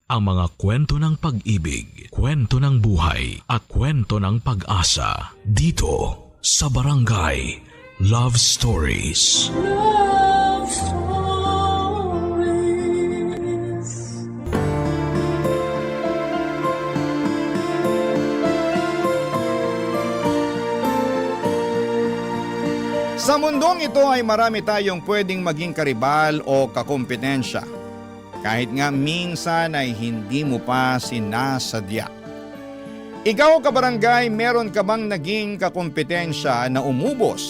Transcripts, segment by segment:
ang mga kwento ng pag-ibig, kwento ng buhay, at kwento ng pag-asa dito sa Barangay Love Stories. Love Stories. Sa mundong ito ay marami tayong pwedeng maging karibal o kakumpetensya. Kahit nga minsan ay hindi mo pa sinasadya. Ikaw kabarangay, meron ka bang naging kakumpetensya na umubos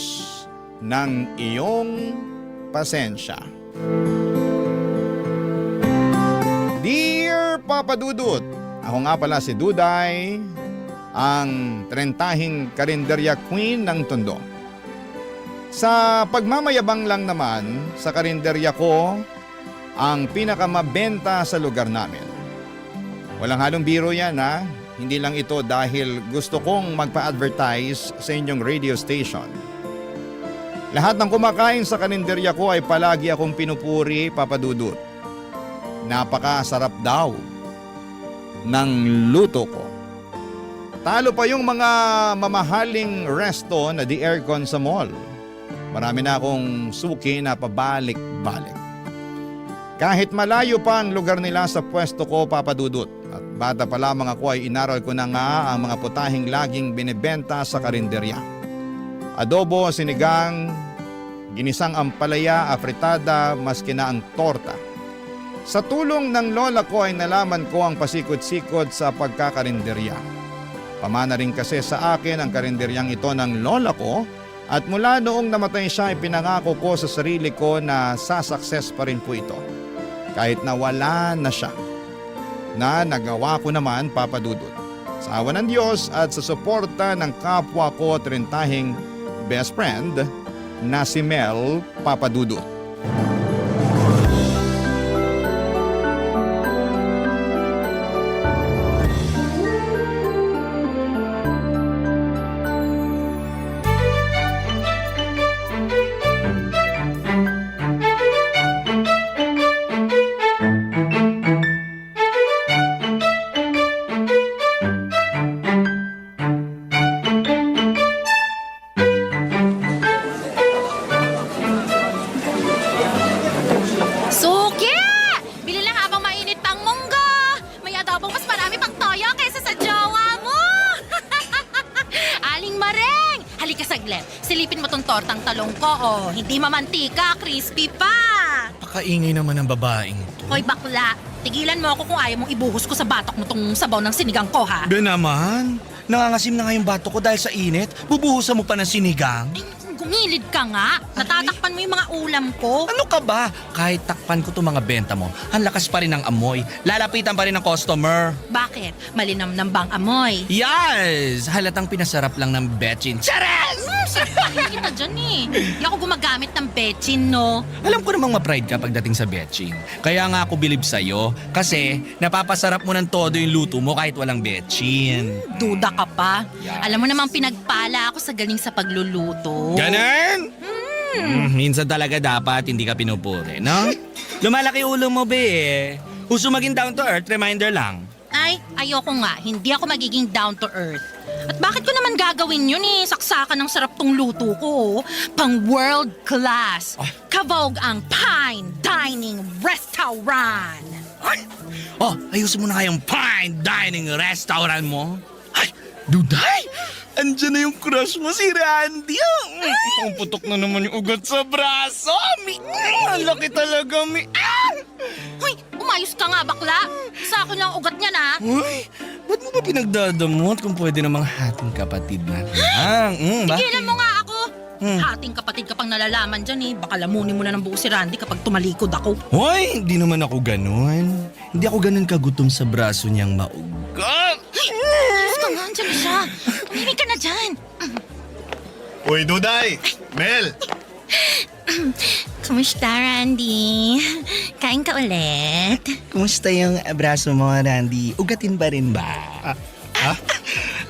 ng iyong pasensya? Dear Papa Dudut, ako nga pala si Duday, ang 30 karinderya queen ng Tondo. Sa pagmamayabang lang naman, sa karinderya ko, ang pinakamabenta sa lugar namin. Walang halong biro yan ha. Hindi lang ito dahil gusto kong magpa-advertise sa inyong radio station. Lahat ng kumakain sa karinderya ko ay palagi akong pinupuri, Papa Dudut. Napakasarap daw ng luto ko. Talo pa yung mga mamahaling resto na di aircon sa mall. Marami na akong suki na pabalik-balik. Kahit malayo pa ang lugar nila sa pwesto ko, Papa Dudut, at bata pa lamang ako ay inaral ko na nga ang mga putahing laging binibenta sa karinderya. Adobo, sinigang, ginisang ampalaya, afritada, maski na ang torta. Sa tulong ng lola ko ay nalaman ko ang pasikot-sikot sa pagkakarinderya. Pamana rin kasi sa akin ang karinderyang ito ng lola ko. At mula noong namatay siya, ipinangako ko sa sarili ko na sasukses pa rin po ito. Kahit na wala na siya. Na nagawa ko naman, Papa Dudut. Sa awa ng Diyos at sa suporta ng kapwa ko 30 best friend na si Mel, Papa Dudut. Silipin mo tong tortang talong ko, oh. Hindi mamantika, crispy pa. Pakaingay naman ng babaeng to. Hoy bakla, tigilan mo ako kung ayaw mong ibuhos ko sa batok mo tong sabaw ng sinigang ko, ha? Be naman, nangangasim na nga yung bato ko dahil sa init. Bubuhusan mo pa ng sinigang. Ay, gumilid ka nga. Natatakpan mo yung mga ulam ko. Ano ka ba? Kahit takpan ko itong mga benta mo, ang lakas pa rin ng amoy. Lalapitan pa rin ng customer. Bakit? Malinamnam bang amoy? Yes! Halatang pinasarap lang ng betchin. Charas! Sarap kita dyan eh. Di ako gumagamit ng betchin, no? Alam ko namang ma-pride ka pagdating sa betchin. Kaya nga ako bilib sa'yo. Kasi napapasarap mo ng todo yung luto mo kahit walang betchin. Duda ka pa. Yeah. Alam mo namang pinagpala ako sa galing sa pagluluto. Ganun? Minsan talaga dapat hindi ka pinupuri, no? Lumalaki ulo mo, be. Gusto maging down to earth, reminder lang. Ay, ayoko nga. Hindi ako magiging down to earth. At bakit ko naman gagawin yun eh? Saksakan ng sarap tong luto ko. Pang world class. Kavogue ang Fine Dining Restaurant. Ay! Oh, ayusin mo na kayong fine dining restaurant mo. Ay, Duday! Andiyan na yung crush mo, si Randy. Ang putok na naman yung ugat sa braso. Ang laki talaga, Hoy, umayos ka nga bakla. Sa akin lang ugat niya na. Uy, ba't mo ba pinagdadamot kung pwede namang hating kapatid na lang? Tigilan mo nga ako. Hating kapatid ka pang nalalaman dyan eh. Baka lamunin mo na ng buo si Randy kapag tumalikod ako. Hoy, hindi naman ako ganun. Hindi ako ganun kagutom sa braso niyang maugat. Ayos ka nga, andyan na siya. Tumimik ka na dyan. Uy, Duday! Mel! Kumusta, Randy? Kain ka ulit? Kumusta yung braso mo, Randy? Ugatin ba rin ba?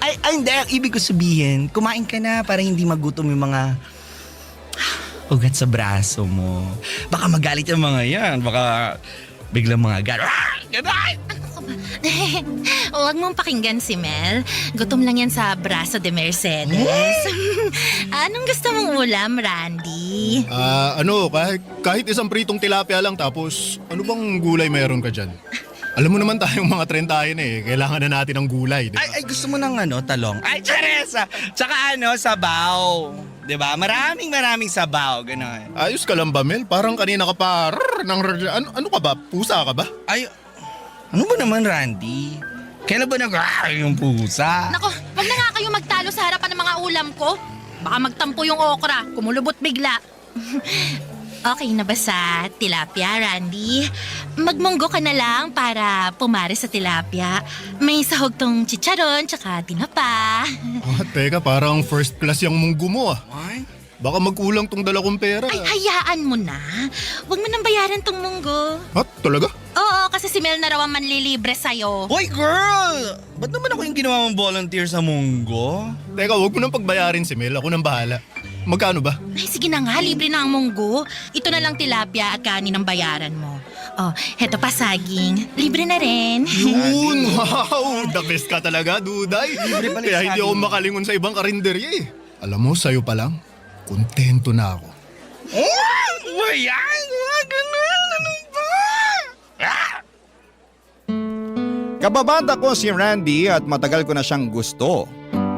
Ay, hindi. Ang ibig ko sabihin, kumain ka na para hindi magutom yung mga ugat sa braso mo. Baka magalit yung mga yan. Baka biglang mga ganon. Ano ka Huwag mong pakinggan si Mel. Gutom lang yan sa Braso de Mercedes. Anong gusto mong ulam, Randy? Kahit isang pritong tilapia lang tapos ano bang gulay meron ka dyan? Alam mo naman tayong mga trentahin kailangan na natin ng gulay, di ba? Ay, gusto mo ng talong? Ay, Teresa! Tsaka sabaw. Diba? Maraming sabaw, gano'n. Ayos ka lang ba, Mel? Parang kanina ka pa, ano ka ba? Pusa ka ba? Ay, ano ba naman, Randy? Kailan ba yung pusa? Nako, wag na nga kayo magtalo sa harapan ng mga ulam ko. Baka magtampo yung okra, kumulubot bigla. Okay na ba sa tilapia, Randy? Magmunggo ka na lang para pumare sa tilapia. May sahog tong chicharon tsaka tinapa. Teka, parang first class yung munggo mo Ay? Baka magkulang tong dala kong pera. Ay, hayaan mo na. Huwag mo nang bayaran tong munggo. Talaga? Oo, kasi si Mel na raw ang manlilibre sa'yo. Hoy, girl! Ba't naman ako yung ginawa mong volunteer sa Munggo? Teka, huwag mo nang pagbayarin si Mel. Ako nang bahala. Magkano ba? Ay, sige na nga, libre na ang munggo. Ito na lang tilapia at kanin ang bayaran mo. Oh, heto pa saging. Libre na rin. Yun! Wow! The best ka talaga, Duday. pala Kaya yung hindi ako saging. makalingon sa ibang karinderya Alam mo, sa'yo pa lang, kontento na ako. Oh! Yan! Ganun! Ano ba? Kababata ko si Randy at matagal ko na siyang gusto.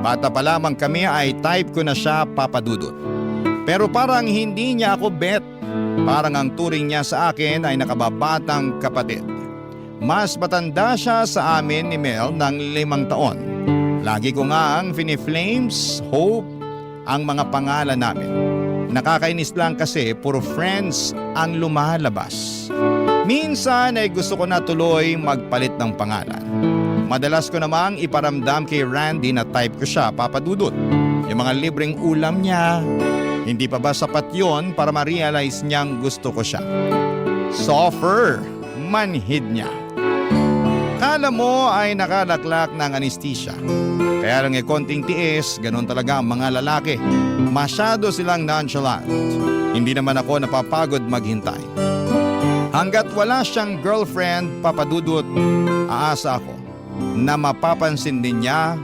Bata pa lamang kami ay type ko na siya papadudot. Pero parang hindi niya ako bet. Parang ang turing niya sa akin ay nakababatang kapatid. Mas matanda siya sa amin ni Mel ng 5 taon. Lagi ko nga ang fini-flames, hope, ang mga pangalan namin. Nakakainis lang kasi puro friends ang lumalabas. Minsan ay gusto ko na tuloy magpalit ng pangalan. Madalas ko namang iparamdam kay Randy na type ko siya papadudot. Yung mga libreng ulam niya, hindi pa ba sapat yon para ma-realize niyang gusto ko siya? Soffer, manhid niya. Kala mo ay nakalaklak ng anesthesia. Kaya lang konting tiis, ganun talaga ang mga lalaki. Masyado silang nonchalant. Hindi naman ako napapagod maghintay. Hanggat wala siyang girlfriend, papadudot, aasa ako na mapapansin din niya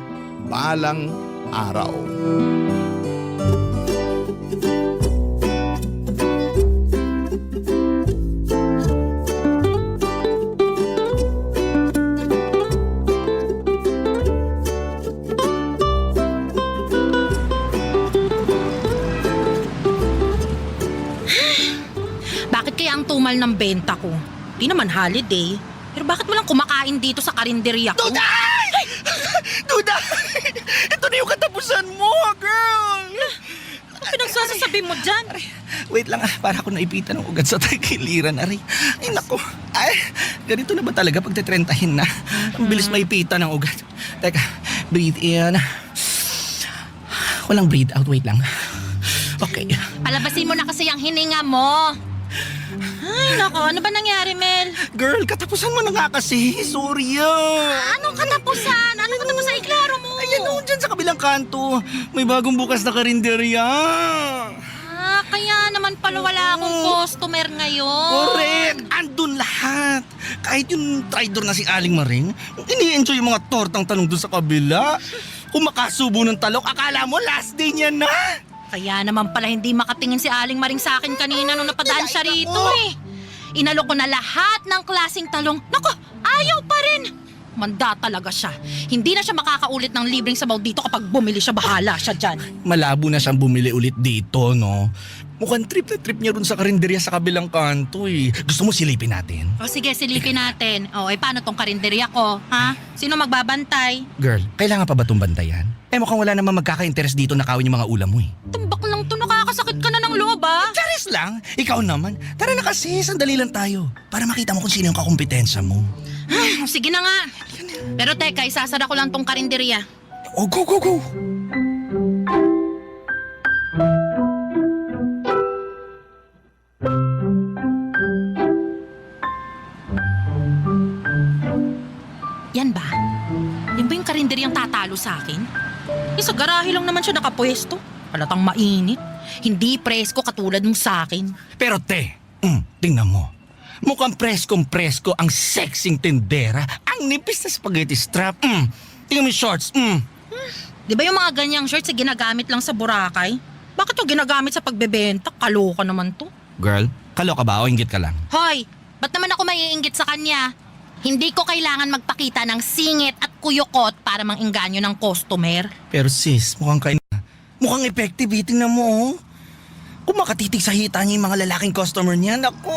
balang araw. Bakit kaya ang tumal ng benta ko? Di naman holiday. Pero bakit walang kumakain dito sa karinderya ko? Duday! Duday! Ito na yung katapusan mo, girl! Ano pinagsasasabi mo dyan? Wait lang para ako naipitan ng ugat sa tagiliran, Ari. Ay, naku. Ay, ganito na ba talaga pag tetrentahin na? Ang bilis maipitan ng ugat. Teka, breathe in. Walang breathe out, wait lang. Okay. Palabasin mo na kasi ang hininga mo. Ay, nako. Ano ba nangyari, Mel? Girl, katapusan mo na nga kasi. Sorry Anong katapusan? Anong katapusan? Iklaro mo. Ayan o, dyan sa kabilang kanto. May bagong bukas na karinderya. Kaya naman pala wala akong customer ngayon. Correct! Andun lahat. Kahit yung traidor na si Aling Maring, ini-enjoy yung mga tortang talong dun sa kabila. Kung makasubo ng talok, akala mo last day niya na. Kaya naman pala hindi makatingin si Aling Maring sa akin kanina nung napadaan siya rito Inalok ko na lahat ng klaseng talong. Nako, ayaw pa rin. Manda talaga siya. Hindi na siya makakaulit ng libreng sabaw dito kapag bumili siya. Bahala siya dyan. Malabo na siyang bumili ulit dito, no? Mukhang trip na trip niya rin sa karinderya sa kabilang kanto Gusto mo silipin natin? O sige, silipin natin. O, paano tong karinderya ko? Ha? Sino magbabantay? Girl, kailangan pa ba itong bantayan? Mukhang wala namang magkaka-interest dito na kawin yung mga ulam mo Tumbak lang to, nakakasakit ka na ng loob Charis lang! Ikaw naman. Tara na kasi, sandali lang tayo. Para makita mo kung sino yung kakumpetensya mo. Sige na nga. Pero teka, isasara ko lang tong karinderya. Oh, go, go, go! Yan ba? Yan ba yung karinderyang tatalo sa akin? Sa garahe lang naman siya nakapwesto. Halatang mainit. Hindi presko katulad ng sa akin. Pero te, tingnan mo. Mukhang preskong-presko ang sexing tindera. Ang nipis na spaghetti strap. Tingnan mo yung shorts. Di ba yung mga ganyang shorts ay ginagamit lang sa Boracay? Bakit yung ginagamit sa pagbebenta? Kaloka naman to. Girl, kaloka ba o inggit ka lang? Hoy, ba't naman ako maiinggit sa kanya? Hindi ko kailangan magpakita ng singit at kuyukot para mangingganyo ng customer. Pero sis, mukhang effective. Tingnan mo, oh. Kung makatitig sa hita niya yung mga lalaking customer niya, naku,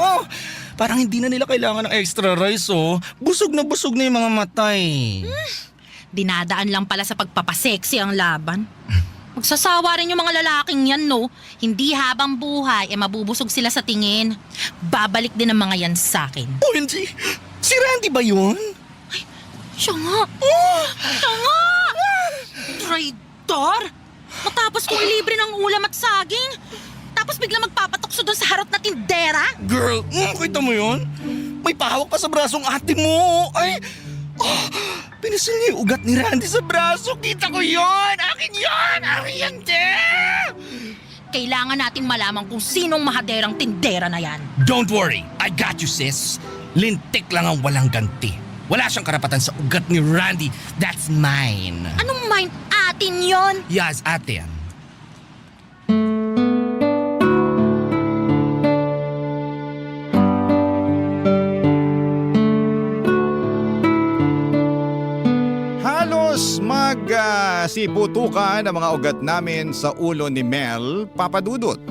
parang hindi na nila kailangan ng extra rice, oh. Busog na yung mga matay. Dinadaan lang pala sa pagpapaseksi ang laban. Magsasawa rin yung mga lalaking yan, no? Hindi habang buhay, mabubusog sila sa tingin. Babalik din ang mga yan sa akin. OMG! Si Randy ba yun? Siya nga! Siya nga! Traitor! Matapos kong ilibre ng ulam at saging, tapos bigla magpapatukso doon sa harot na tindera? Girl, kita mo yun? May pahawak pa sa brasong ate mo. Ay, pinisil niya yung ugat ni Randy sa braso. Kita ko yun! Akin yun! Akin yan, Kailangan nating malaman kung sinong mahaderang tindera na yan. Don't worry, I got you, sis. Lintik lang ang walang ganti. Wala siyang karapatan sa ugat ni Randy. That's mine. Anong mind atin yon? Yes, ate yan. Halos magsiputukan ang mga ugat namin sa ulo ni Mel, Papa Dudut.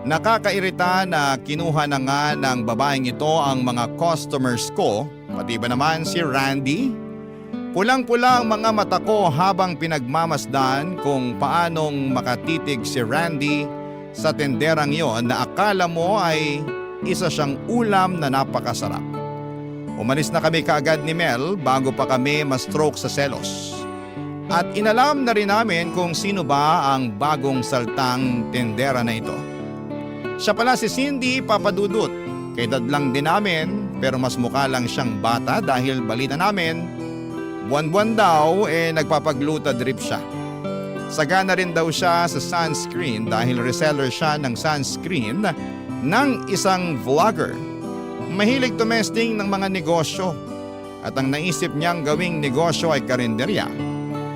Nakakairita na kinuha na nga ng babaeng ito ang mga customers ko, pati ba naman si Randy? Pulang-pula ang mga mata ko habang pinagmamasdan kung paanong makatitig si Randy sa tenderang yon na akala mo ay isa siyang ulam na napakasarap. Umalis na kami kaagad ni Mel bago pa kami ma-stroke sa selos. At inalam na rin namin kung sino ba ang bagong saltang tendera na ito. Siya pala si Cindy, Papa Dudut. Kaedad lang din namin pero mas mukha lang siyang bata dahil balita namin buwan-buwan daw nagpapagluta drip siya. Sagana rin daw siya sa sunscreen dahil reseller siya ng sunscreen ng isang vlogger. Mahilig tumesting ng mga negosyo at ang naisip niyang gawing negosyo ay karinderya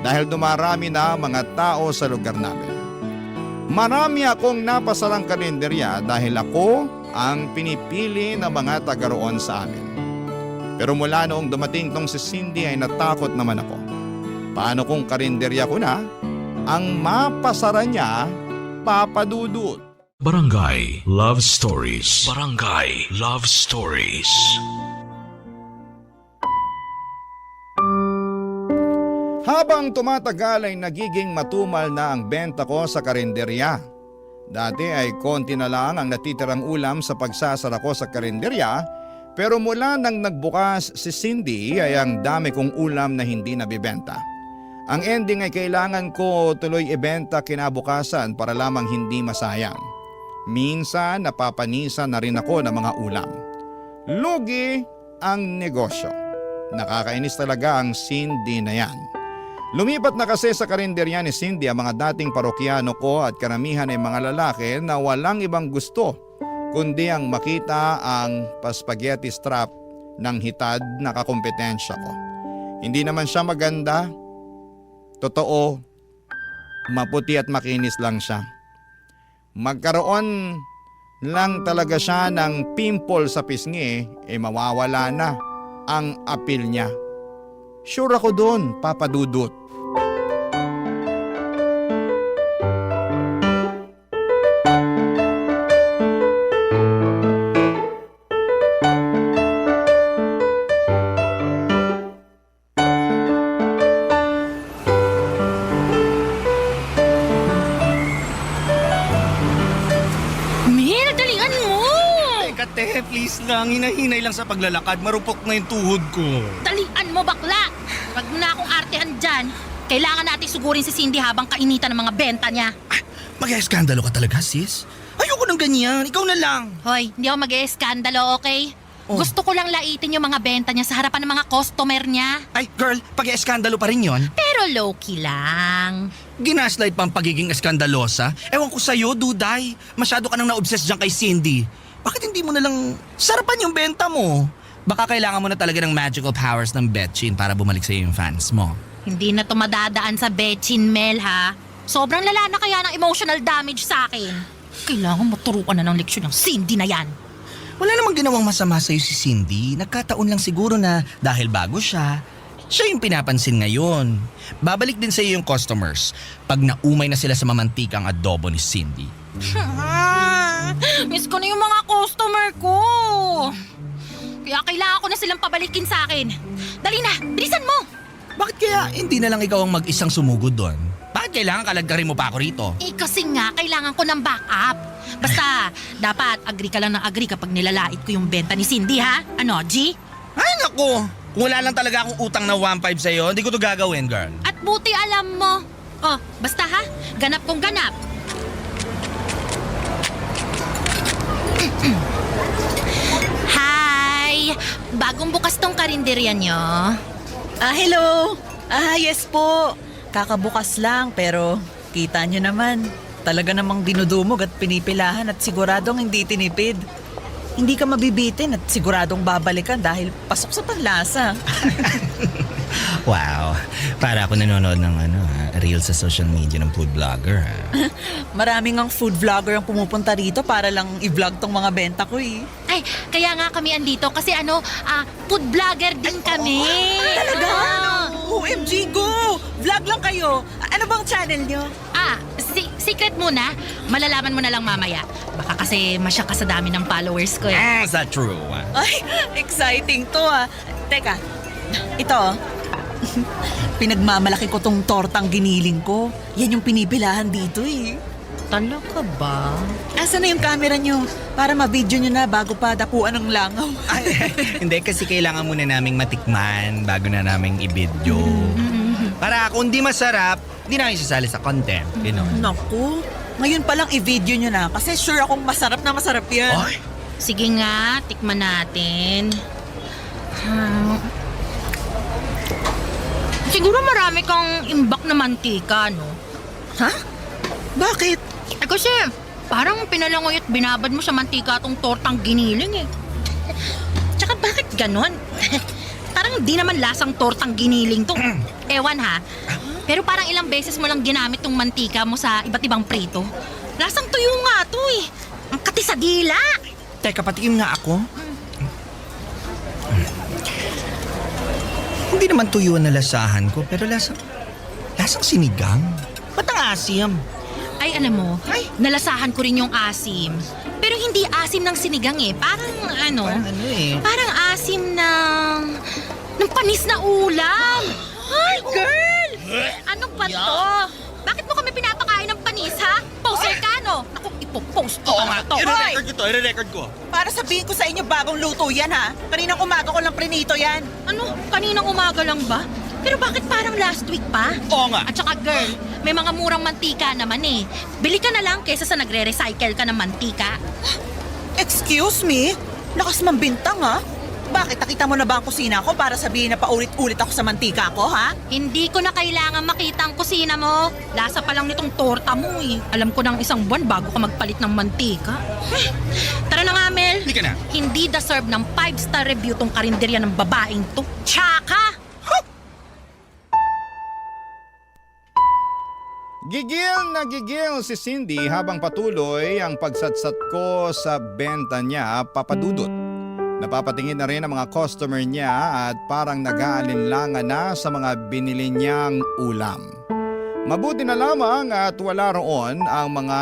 dahil dumarami na mga tao sa lugar namin. Marami akong napasarang karinderya dahil ako ang pinipili ng mga taga roon sa amin. Pero mula noong dumating tong si Cindy ay natakot naman ako. Paano kung karinderya ko na ang mapasara niya, Papa Dudut? Barangay Love Stories. Barangay Love Stories. Habang tumatagal ay nagiging matumal na ang benta ko sa karinderya. Dati ay konti na lang ang natitirang ulam sa pagsasara ko sa karinderya, pero mula nang nagbukas si Cindy ay ang dami kong ulam na hindi nabibenta. Ang ending ay kailangan ko tuloy ibenta kinabukasan para lamang hindi masayang. Minsan napapanisan na rin ako ng mga ulam. Lugi ang negosyo. Nakakainis talaga ang Cindy na yan. Lumipat na kasi sa karinderya ni Cindy ang mga dating parokyano ko at karamihan ay mga lalaki na walang ibang gusto kundi ang makita ang paspaghetti strap ng hitad na kakumpetensya ko. Hindi naman siya maganda. Totoo, maputi at makinis lang siya. Magkaroon lang talaga siya ng pimple sa pisngi, mawawala na ang apil niya. Sure ako doon, Papa Dudut. Mel, dalian mo! Teka, please lang. Hinahinay lang sa paglalakad. Marupok na yung tuhod ko. Dalian mo, bakla! Wag mo na akong artehan dyan. Kailangan natin sugurin si Cindy habang kainitan ng mga benta niya. Mag-eskandalo ka talaga, sis? Ayoko ng ganyan. Ikaw na lang. Hoy, hindi ako mag-eskandalo, okay? Oh. Gusto ko lang laitin yung mga benta niya sa harapan ng mga customer niya. Ay, girl, pag-eskandalo pa rin yon. Pero low-key lang. Ginaslight pa ang pagiging eskandalosa. Ewan ko sa'yo, Duday. Masyado ka nang na-obsess dyan kay Cindy. bakit hindi mo na lang sarapan yung benta mo? Baka kailangan mo na talaga ng magical powers ng Betchin para bumalik sa'yo yung fans mo. Hindi na to madadaan sa Betchin, Mel, ha? Sobrang lala na kaya ng emotional damage sa akin. Kailangan maturuan na ng leksyon ng Cindy na yan. Wala namang ginawang masama sa'yo si Cindy. Nagkataon lang siguro na dahil bago siya yung pinapansin ngayon. Babalik din sa'yo yung customers pag naumay na sila sa mamantikang adobo ni Cindy. Miss ko na yung mga customer ko. Kaya kailangan ko na silang pabalikin sa akin. Dali na, bilisan mo! Bakit kaya hindi na lang ikaw ang mag-isang sumugod doon? Bakit kailangan kalagkarin mo pa ako rito? Eh kasi nga, kailangan ko ng backup. Basta, dapat agree ka lang ng agree kapag nilalait ko yung benta ni Cindy, ha? Ano, G? Ay naku! Kung wala lang talaga akong utang na 1.5 sa'yo, hindi ko to gagawin, girl. At buti alam mo. Oh, basta ha, ganap kong ganap. Hi! Bagong bukas tong karinderya nyo. Hello! Yes po. Kakabukas lang pero kita nyo naman. Talaga namang dinudumog at pinipilahan at siguradong hindi tinipid. Hindi ka mabibitin at siguradong babalikan dahil pasok sa panlasa. Wow, para ako nanonood ng reels sa social media ng food vlogger. Maraming ang food vlogger ang pumupunta rito para lang i-vlog tong mga benta ko eh. Ay, kaya nga kami andito kasi food vlogger din kami. Talaga? Ah. OMG, go! Vlog lang kayo. Ano bang channel nyo? Secret muna. Malalaman mo na lang mamaya. Baka kasi masya ka sa dami ng followers ko eh. Is that true? Ay, exciting to ah. Teka, ito. Pinagmamalaki ko tong tortang giniling ko. Yan yung pinipilahan dito eh. Talaga ba? Asa na yung camera nyo? Para ma-video nyo na bago pa dapuan ng langaw. Hindi, kasi kailangan muna naming matikman bago na naming i-video. Para kung di masarap, di namin sasali sa content. Naku, ngayon palang i-video nyo na kasi sure akong masarap na masarap yan. Ay! Sige nga, tikman natin. Siguro marami kang imbak na mantika, no? Ha? Bakit? Eh kasi, parang pinalangoy at binabad mo sa mantika tong tortang giniling eh. Tsaka bakit ganon? Parang di naman lasang tortang giniling to. Ewan ha. Pero parang ilang beses mo lang ginamit tong mantika mo sa iba't ibang prito. Lasang tuyo nga to eh. Ang kati sa dila. Teka, patikim nga ako. Hindi naman tuyo na lasahan ko, pero lasang sinigang. Ba't ang asim? Ay, alam mo, nalasahan ko rin yung asim. Pero hindi asim ng sinigang eh. Parang parang asim ng panis na ulam. Ay, girl! Ano ba to? Bakit mo kami pinapakain ng panis, ha? Poster ka, no? Naku, ipopost ko na to. I-record ko. Para sabihin ko sa inyo bagong luto yan ha. Kaninang umaga ko lang prinito yan. Ano? Kaninang umaga lang ba? Pero bakit parang last week pa? Oo nga. At saka girl, may mga murang mantika naman eh. Bili ka na lang kaysa sa nagre-recycle ka ng mantika. Excuse me? Lakas mambintang ha? Bakit? Nakita mo na ba ang kusina ko para sabihin na paulit-ulit ako sa mantika ko ha? Hindi ko na kailangan makita ang kusina mo. Lasa pa lang nitong torta mo eh. Alam ko ng isang buwan bago ka magpalit ng mantika. Tara na nga, Mel. Hindi ka na. Hindi deserve ng 5-star review tong karinderya ng babaeng to. Tsaka! Gigil na gigil si Cindy habang patuloy ang pagsatsat ko sa benta niya, papadudot. Napapatingin na rin ang mga customer niya at parang nag-aalinlangan na sa mga binili niyang ulam. Mabuti na lamang at wala roon ang mga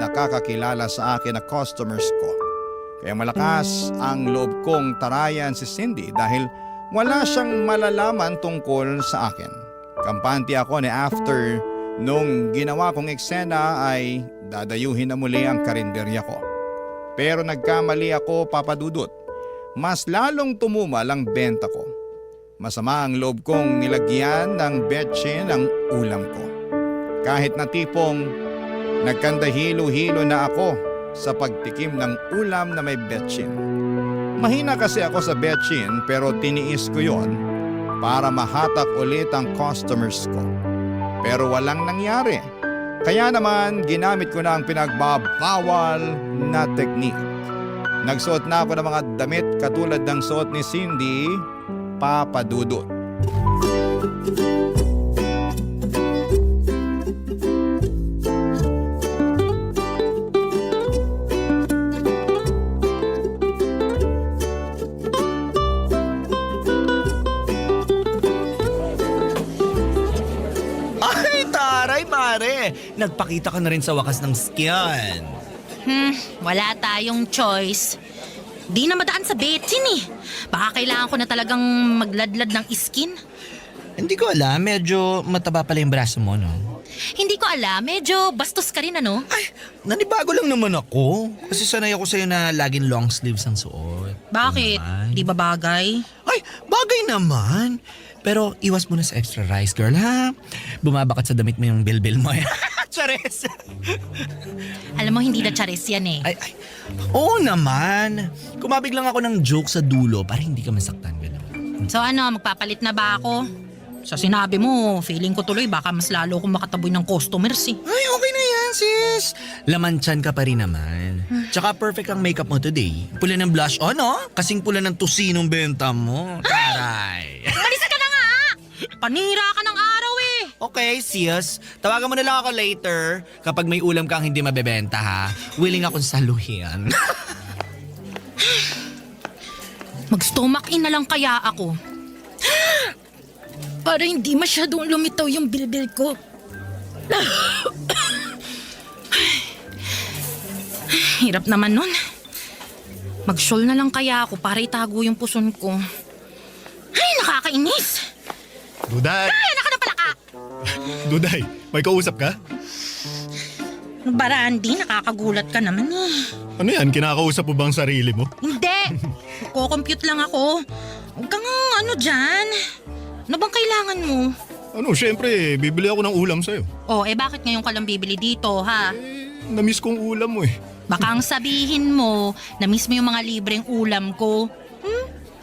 nakakakilala sa akin na customers ko. Kaya malakas ang loob kong tarayan si Cindy dahil wala siyang malalaman tungkol sa akin. Kampante ako ni after nung ginawa kong eksena ay dadayuhin na muli ang karinderya ko. Pero nagkamali ako, papadudot. Mas lalong tumumal ang benta ko. Masama ang loob kong nilagyan ng betchin ang ulam ko. Kahit na tipong nagkandahilo-hilo na ako sa pagtikim ng ulam na may betchin. Mahina kasi ako sa betchin pero tiniis ko yon para mahatak ulit ang customers ko. Pero walang nangyari. Kaya naman ginamit ko na ang pinagbabawal na technique. Nagsuot na ako ng mga damit katulad ng suot ni Cindy, Papa Dudut. Ay, taray pare! Nagpakita ka na rin sa wakas ng skin. Wala tayong choice. Di na madaan sa betin eh. Baka kailangan ko na talagang magladlad ng skin. Hindi ko alam, medyo mataba pala yung braso mo, no? Hindi ko alam, medyo bastos ka rin ano? Ay, nanibago lang naman ako. Kasi sanay ako sa'yo na laging long sleeves ang suot. Bakit? Naman. Di ba bagay? Ay, bagay naman. Pero iwas mo na sa extra rice, girl, ha? Bumabakat sa damit mo yung bilbil mo. Chares! Alam mo, hindi na charis yan eh. Ay, oo naman. Kumabig lang ako ng joke sa dulo para hindi ka masaktan, gano'n. So ano, magpapalit na ba ako? Sa sinabi mo, feeling ko tuloy baka mas lalo akong makataboy ng customers eh. Ay, okay na yan, sis. Laman tiyan ka pa rin naman. Tsaka perfect ang makeup mo today. Pula ng blush on, no? Kasing pula ng tusinong benta mo. Taray. Malis ka na nga! Panira ka ng araw eh! Okay, sis. Tawagan mo na lang ako later kapag may ulam kang hindi mabebenta, ha? Willing akong saluhin. Mag-stomach in na lang kaya ako. Para hindi masyadong lumitaw yung bilbil ko. Hirap naman nun. Mag-shawl na lang kaya ako para itago yung puson ko. Ay, nakakainis! Duday! Ay, anak ka na pala ka! Duday, may kausap ka? Barandi, nakakagulat ka naman eh. Ano yan, kinakausap mo bang sarili mo? Hindi! Ko-compute lang ako. Huwag kang ano dyan. Ano bang kailangan mo? Ano, syempre, bibili ako ng ulam sa'yo. Oh, bakit ngayon ka lang bibili dito, ha? Namiss kong ulam mo eh. Baka ang sabihin mo na miss mo yung mga libreng ulam ko.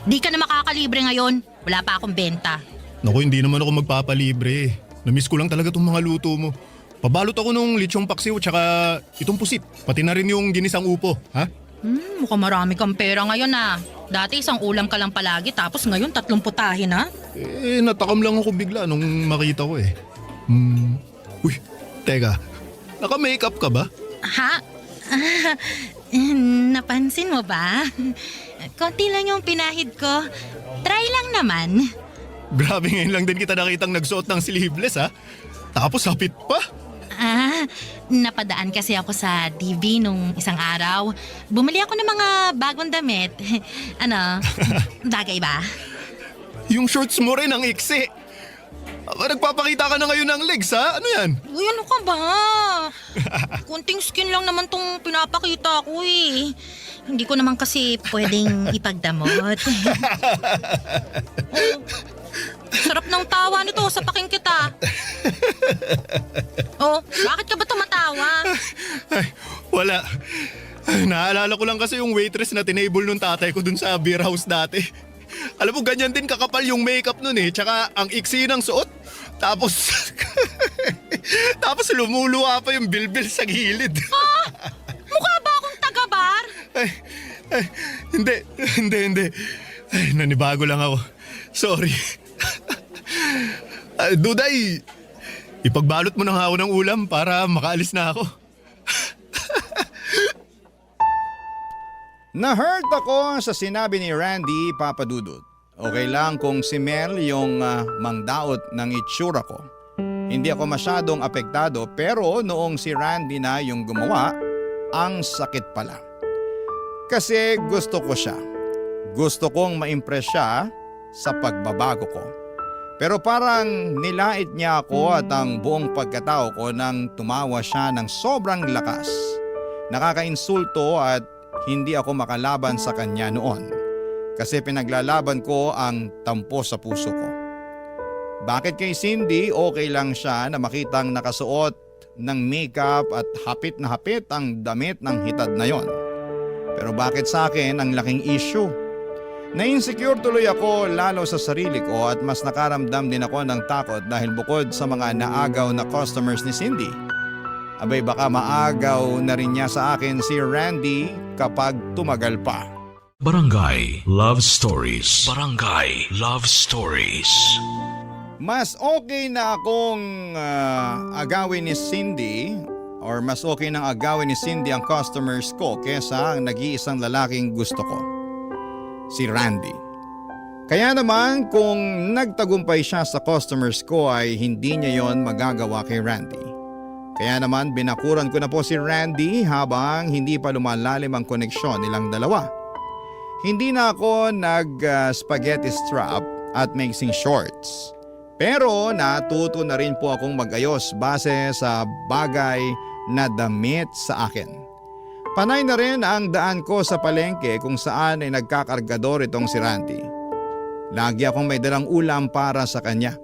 Di ka na makakalibre ngayon. Wala pa akong benta. Naku, hindi naman ako magpapalibre. Namiss ko lang talaga tong mga luto mo. Pabalot ako nung lechong paksiw tsaka itong pusit. Pati na rin yung ginisang upo, ha? Mukhang marami kang pera ngayon ah. Dati isang ulam ka lang palagi tapos ngayon 3 putahin ha. Natakam lang ako bigla nung makita ko eh. Uy, teka. Naka-makeup ka ba? Ha? Napansin mo ba? Konti lang yung pinahid ko. Try lang naman. Grabe ngayon lang din kita nakitang nagsuot ng sleeveless ha. Tapos hapit pa. Napadaan kasi ako sa DV nung isang araw. Bumili ako ng mga bagong damit. Ano, bagay ba? Yung shorts mo rin ang iksi. Nagpapakita ka na ngayon ng legs ha? Ano yan? Uy, ano ka ba? Kunting skin lang naman tong pinapakita ko eh. Hindi ko naman kasi pwedeng ipagdamot. Sarap ng tawa nito, sapakin kita. Oh, bakit ka ba tumatawa? Ay, wala. Ay, naalala ko lang kasi yung waitress na tinable nung tatay ko dun sa beer house dati. Alam mo, ganyan din kakapal yung makeup nun eh. Tsaka ang iksi ng suot. Tapos, tapos lumuluwa pa yung bilbil sa gilid. Mukha ba akong taga-bar? Ay, hindi. Ay, nanibago lang ako. Sorry. Duday, ipagbalot mo ng ako ng ulam para makaalis na ako. Na-hurt ako sa sinabi ni Randy, Papa Dudut. Okay lang kung si Mel yung mangdaot ng itsura ko. Hindi ako masyadong apektado pero noong si Randy na yung gumawa, ang sakit pala. Kasi gusto ko siya. Gusto kong ma-impress siya sa pagbabago ko. Pero parang nilait niya ako at ang buong pagkatao ko nang tumawa siya ng sobrang lakas. Nakakainsulto at hindi ako makalaban sa kanya noon. Kasi pinaglalaban ko ang tampo sa puso ko. Bakit kay Cindy okay lang siya na makitang nakasuot ng makeup at hapit na hapit ang damit ng hitad na yon? Pero bakit sa akin ang laking issue? Na-insecure tuloy ako lalo sa sarili ko at mas nakaramdam din ako ng takot dahil bukod sa mga naagaw na customers ni Cindy, Abay baka maagaw na rin niya sa akin si Randy kapag tumagal pa. Barangay Love Stories. Barangay Love Stories. Mas okay na akong agawin ni Cindy or mas okay nang agawin ni Cindy ang customers ko kesa ang nag-iisang lalaking gusto ko, si Randy. Kaya naman kung nagtagumpay siya sa customers ko ay hindi niya yon magagawa kay Randy. Kaya naman binakuran ko na po si Randy habang hindi pa lumalalim ang koneksyon nilang dalawa. Hindi na ako nag-spaghetti strap at mixing shorts. Pero natuto na rin po akong mag-ayos base sa bagay na damit sa akin. Panay na rin ang daan ko sa palengke kung saan ay nagkakargador itong si Randy. Lagi akong may dalang ulam para sa kanya.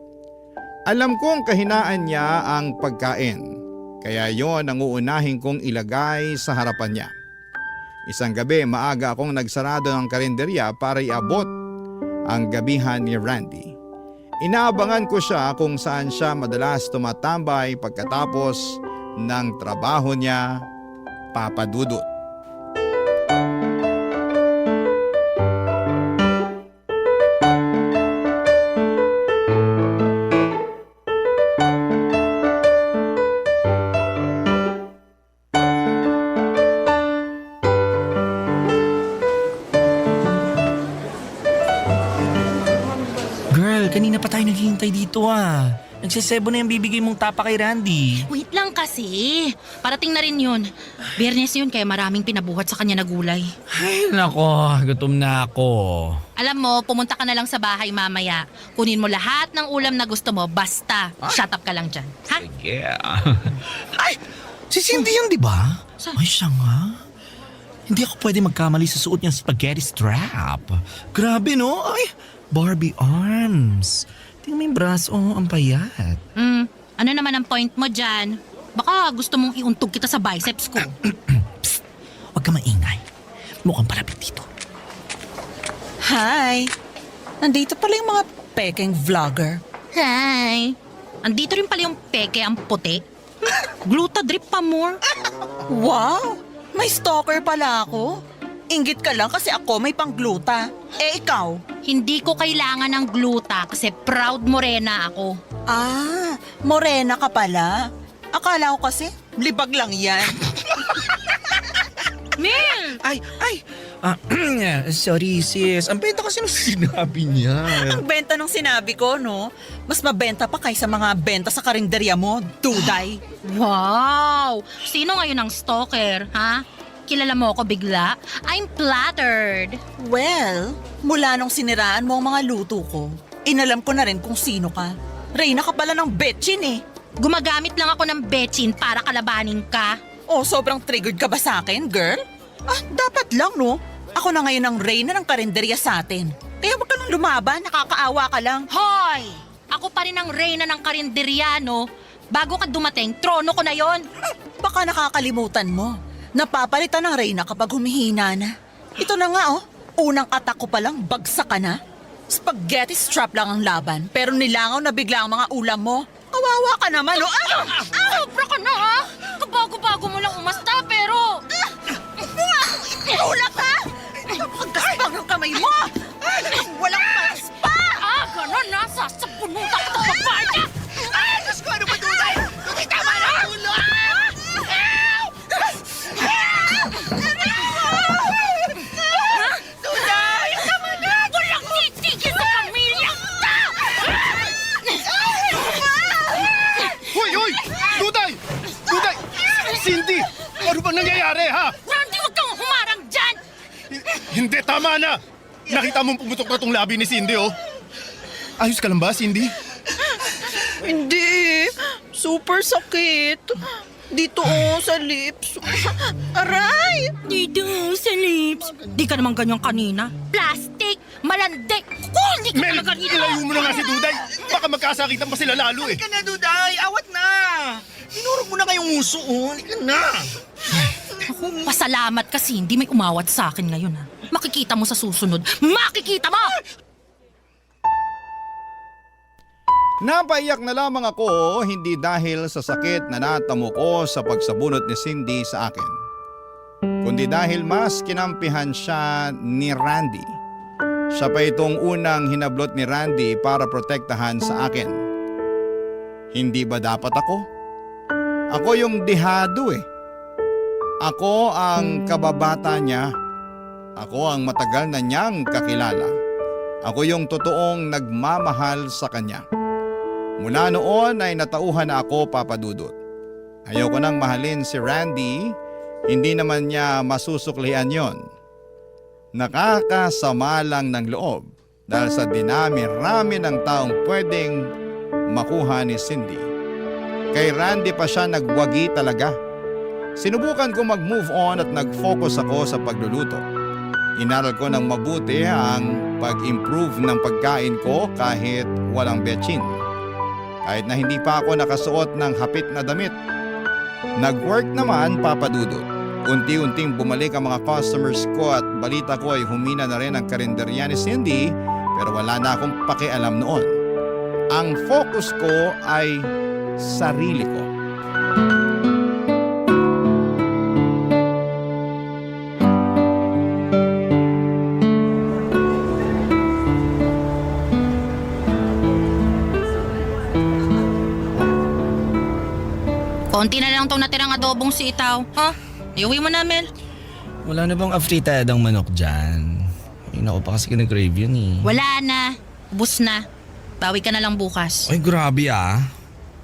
Alam kong kahinaan niya ang pagkain, kaya yon ang uunahin kong ilagay sa harapan niya. Isang gabi maaga akong nagsarado ng karinderya para iabot ang gabihan ni Randy. Inaabangan ko siya kung saan siya madalas tumatambay pagkatapos ng trabaho niya, Papa Dudut. Girl, kanina pa tayo naghihintay dito ah. Nagsasebo na yung bibigay mong tapa kay Randy. Wait lang kasi. Parating na rin yun. Biyernes yun kaya maraming pinabuhat sa kanya na gulay. Ay, nako, gutom na ako. Alam mo, pumunta ka na lang sa bahay mamaya. Kunin mo lahat ng ulam na gusto mo. Basta, shut up ka lang dyan. Ha? Yeah. Ay, si Cindy yun, di ba? Saan? Ay, siya nga. Hindi ako pwede magkamali sa suot niyang spaghetti strap. Grabe, no? Ay, Barbie arms. Tingnan mo yung braso, ang payat. Ano naman ang point mo dyan? Baka gusto mong iuntog kita sa biceps ko. Psst, huwag ka maingay. Mukhang palapit dito. Hi! Nandito pala yung mga peking vlogger. Hi! Andito rin pala yung peke ang puti. Gluta drip pa more. Wow! May stalker pala ako. Inggit ka lang kasi ako may pang-gluta. Eh ikaw? Hindi ko kailangan ng gluta kasi proud morena ako. Ah, morena ka pala. Akala ko kasi libag lang yan. Mel! Ay! Sorry sis, ang benta kasi nung sinabi niya. Ang benta nung sinabi ko, no? Mas mabenta pa kaysa mga benta sa karinderya mo, Duday. Wow! Sino ngayon ang stalker, ha? Kilala mo ako bigla? I'm flattered. Well, mula nung siniraan mo ang mga luto ko, inalam ko na rin kung sino ka. Reyna ka pala ng betchin eh. Gumagamit lang ako ng betchin para kalabanin ka. Oh, sobrang triggered ka ba sa akin, girl? Ah, dapat lang, no? Ako na ngayon ang reyna ng karinderya sa atin. Kaya wag ka nang lumaban, nakakaawa ka lang. Hoy! Ako pa rin ang reyna ng karinderya, no? Bago ka dumating, trono ko na yon. Baka nakakalimutan mo. Napapalitan ng reyna kapag humihina na. Ito na nga, oh. Unang atak ko palang bagsak ka na. Spaghetti strap lang ang laban, pero nilangaw na bigla ang mga ulam mo. Kawawa ka naman, oh. Sobra ka na, ha? Kabago-bago mo lang umasta, pero... Ulap ka! Napakagaspang ng kamay mo! Walang paras pa! Ganon na! Sasapunutan ka ng babae niya! Diyos ko, ano ba tunay? Tunay tama na! Ulo! Tunay! Tama na! Walang titigil sa pamilyang ta! Hoy! Duday! Cindy! Ano bang nangyayari, ha? Randy, huwag kang humarang dyan! Hindi, tama na! Nakita mong pumutok na tong labi ni Cindy, oh. Ayos ka lang ba, Cindy? Hindi. Super sakit. Dito, sa lips. Aray! Dito sa lips. Di ka naman ganyan kanina. Plastic! Malandik! Hindi ka Mel, talaga dito! ilayo mo na nga si Duday. Baka magkasakitan pa sila lalo, eh. Halika na, Duday! Awat na! Tinurog mo na kayong uso, oh. Halika na! Pasalamat kasi hindi may umawat sa akin ngayon, ha? Makikita mo sa susunod. Makikita mo! Napaiyak na lamang ako hindi dahil sa sakit na natamo ko sa pagsabunot ni Cindy sa akin, kundi dahil mas kinampihan siya ni Randy. Siya pa itong unang hinablot ni Randy para protektahan sa akin. Hindi ba dapat ako? Ako yung dihado eh. Ako ang kababata niya. Ako ang matagal na niyang kakilala. Ako yung totoong nagmamahal sa kanya. Mula noon ay natauhan na ako, Papa Dudut. Ayoko nang mahalin si Randy, hindi naman niya masusuklian yon. Nakakasama lang ng loob dahil sa dinami-rami ng taong pwedeng makuha ni Cindy. Kay Randy pa siya nagwagi talaga. Sinubukan ko mag-move on at nag-focus ako sa pagluluto. Inaral ko ng mabuti ang pag-improve ng pagkain ko kahit walang betchin. Kahit na hindi pa ako nakasuot ng hapit na damit. Nag-work naman, Papa Dudut. Unti-unting bumalik ang mga customers ko at balita ko ay humina na rin ang karinderya ni Cindy, pero wala na akong pakialam noon. Ang focus ko ay sarili ko. Konti na lang tong natirang adobong sitaw. Ha? Iuwi mo na, Mel. Wala na bang afritadang manok dyan? Ay, naku pa kasi kinag-crave yun eh. Wala na. Ubus na. Bawi ka na lang bukas. Ay, grabe ah.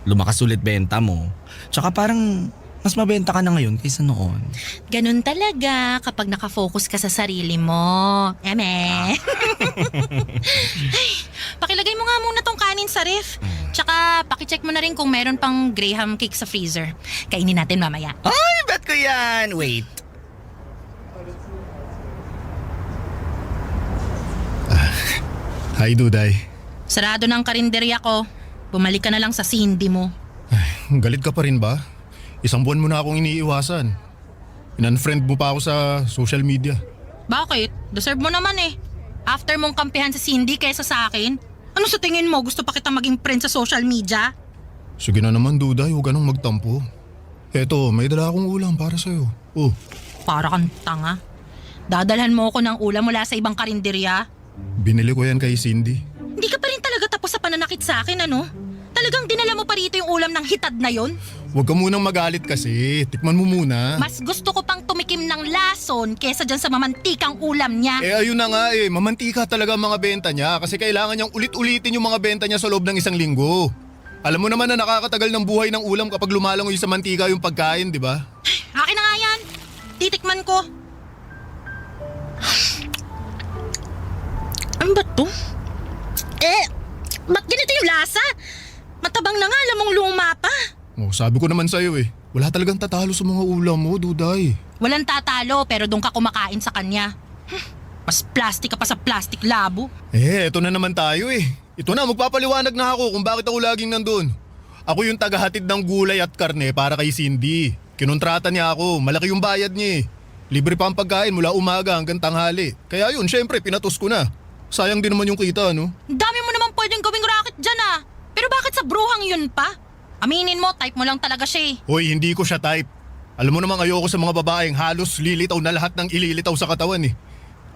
Lumakas ulit benta mo. Tsaka parang mas mabenta ka na ngayon kaysa noon. Ganun talaga kapag nakafocus ka sa sarili mo. Eme. Ay, pakilagay mo nga muna tong kanin sa ref. Tsaka pakicheck mo na rin kung meron pang graham cake sa freezer. Kainin natin mamaya. Ay, bet ko yan. Wait. Hi, Duday. Sarado ng karinderya ko. Bumalik ka na lang sa Cindy mo. Galit ka pa rin ba? Isang buwan mo na akong iniiwasan. In-unfriend mo pa ako sa social media. Bakit? Deserve mo naman eh. After mong kampihan sa Cindy kaysa sa akin, ano sa tingin mo? Gusto pa kita maging friend sa social media? Sige na naman, Duday. Huwag ka nang magtampo. Eto, may dala akong ulam para sa'yo. Oh, Para kang tanga. Dadalhan mo ako ng ulam mula sa ibang karinderya? binili ko yan kay Cindy. Hindi ka pa rin talaga tapos sa pananakit sa akin, ano? Talagang dinala mo pa rito yung ulam ng hitad na yon? Huwag ka munang magalit kasi. Tikman mo muna. Mas gusto ko pang tumikim ng lason kesa dyan sa mamantikang ulam niya. Ayun na nga mamantika talaga ang mga benta niya kasi kailangan niyang ulit-ulitin yung mga benta niya sa loob ng isang linggo. Alam mo naman na nakakatagal ng buhay ng ulam kapag lumalangoy sa mantika yung pagkain, di ba? Akin na nga yan. Titikman ko. Ano ba to? Ba't ganito yung lasa? Matabang na nga, alam mong luma pa. Oh, sabi ko naman sa'yo wala talagang tatalo sa mga ulam mo, Duday. Walang tatalo pero doon ka kumakain sa kanya. Mas plastic ka pa sa plastic labo. Eto na naman tayo Ito na, magpapaliwanag na ako kung bakit ako laging nandun. Ako yung tagahatid ng gulay at karne para kay Cindy. Kinontrata niya ako, malaki yung bayad niya Libre pa ang pagkain mula umaga hanggang tanghali. Kaya yun, syempre, pinatos ko na. Sayang din naman yung kita, no? Ang dami mo naman pwedeng gawing racket dyan ah. Pero bakit sa bruhang yun pa? Aminin mo, type mo lang talaga siya Hoy, hindi ko siya type. Alam mo namang ayoko sa mga babaeng halos lilitaw na lahat ng ililitaw sa katawan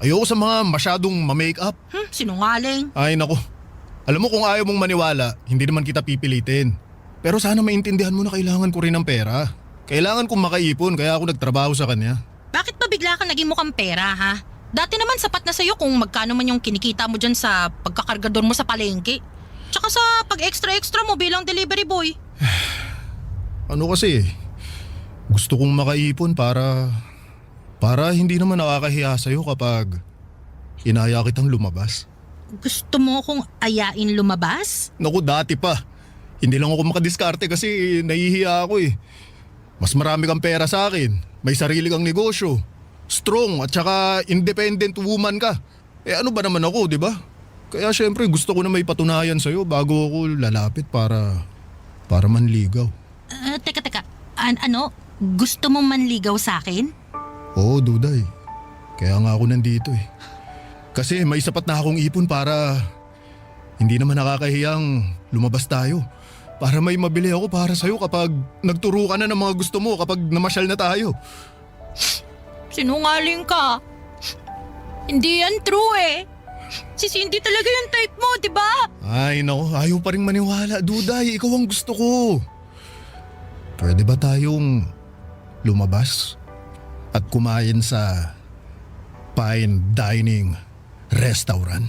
Ayoko sa mga masyadong ma-makeup. Sinungaling. Ay nako. Alam mo kung ayaw mong maniwala, hindi naman kita pipilitin. Pero sana maintindihan mo na kailangan ko rin ng pera. Kailangan kong makaipon kaya ako nagtrabaho sa kanya. Bakit ba bigla kang naging mukhang pera ha? Dati naman sapat na sa'yo kung magkano man yung kinikita mo dyan sa pagkakargador mo sa palengke. Tsaka sa pag-extra-extra mo bilang delivery boy. Ano kasi, gusto kong makaipon para hindi naman nakakahiya sa'yo kapag inaya kitang lumabas. Gusto mo akong ayain lumabas? Naku, dati pa. Hindi lang ako makadiskarte kasi nahihiya ako Mas marami kang pera sa akin. May sarili kang negosyo. Strong at saka independent woman ka. Ano ba naman ako, di ba? Kaya syempre gusto ko na may patunayan sa'yo bago ako lalapit para manligaw. Teka. Ano? Gusto mong manligaw sa akin? Oo, Duday. Kaya nga ako nandito Kasi may sapat na akong ipon para hindi naman nakakahiyang lumabas tayo. Para may mabili ako para sa'yo kapag nagturo ka na ng mga gusto mo kapag namasyal na tayo. Sinungaling ka. Hindi yan true eh. Si Cindy talaga yung type mo, di ba? Ay nako, ayaw pa rin maniwala. Duday, ikaw ang gusto ko. Pwede ba tayong lumabas at kumain sa fine dining restaurant?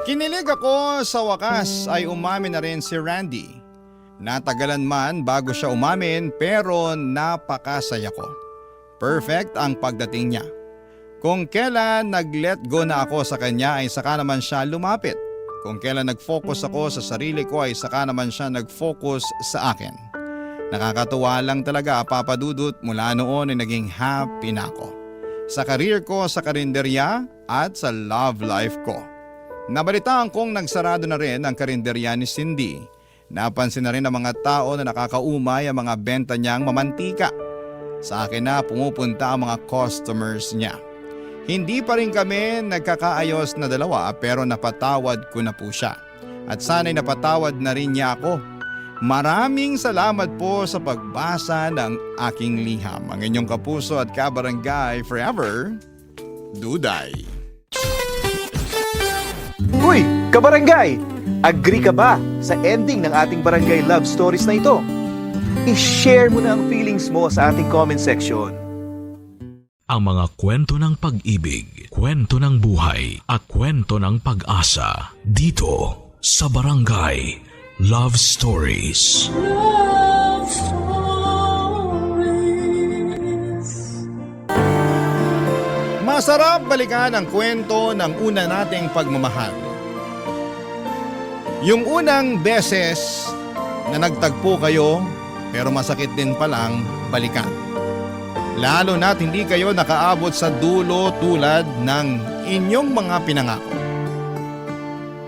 Kinilig ako sa wakas ay umamin na rin si Randy. Natagalan man bago siya umamin pero napakasaya ko. Perfect ang pagdating niya. Kung kailan nag-let go na ako sa kanya ay saka naman siya lumapit. Kung kailan nag-focus ako sa sarili ko ay saka naman siya nag-focus sa akin. Nakakatuwa lang talaga, Papa Dudut, mula noon ay naging happy na ako. Sa career ko sa karinderya at sa love life ko. Nabalitaan kong nagsarado na rin ang karinderya ni Cindy. Napansin na rin ng mga tao na nakakaumay ang mga benta niyang mamantika. Sa akin na pumupunta ang mga customers niya. Hindi pa rin kami nagkakaayos na dalawa pero napatawad ko na po siya. At sana'y napatawad na rin niya ako. Maraming salamat po sa pagbasa ng aking liham. Ang inyong kapuso at kabarangay forever, Duday. Uy, kabarangay! Agree ka ba sa ending ng ating barangay love stories na ito? I-share mo na ang feelings mo sa ating comment section. Ang mga kwento ng pag-ibig, kwento ng buhay at kwento ng pag-asa dito sa Barangay Love Stories. Love Stories. Masarap balikan ang kwento ng una nating pagmamahal. Yung unang beses na nagtagpo kayo pero masakit din palang balikan. Lalo na't hindi kayo nakaabot sa dulo tulad ng inyong mga pinangako.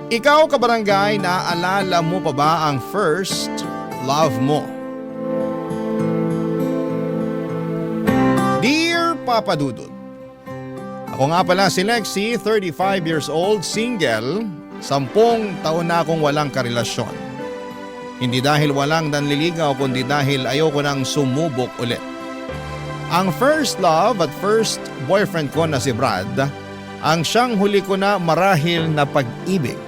Ikaw, kabarangay, naaalala mo pa ba ang first love mo? Dear Papa Dudut, ako nga pala si Lexie, 35 years old, single, 10 taon na akong walang karelasyon. Hindi dahil walang nanliligaw kundi dahil ayoko nang sumubok ulit. Ang first love at first boyfriend ko na si Brad, ang siyang huli ko na marahil na pag-ibig.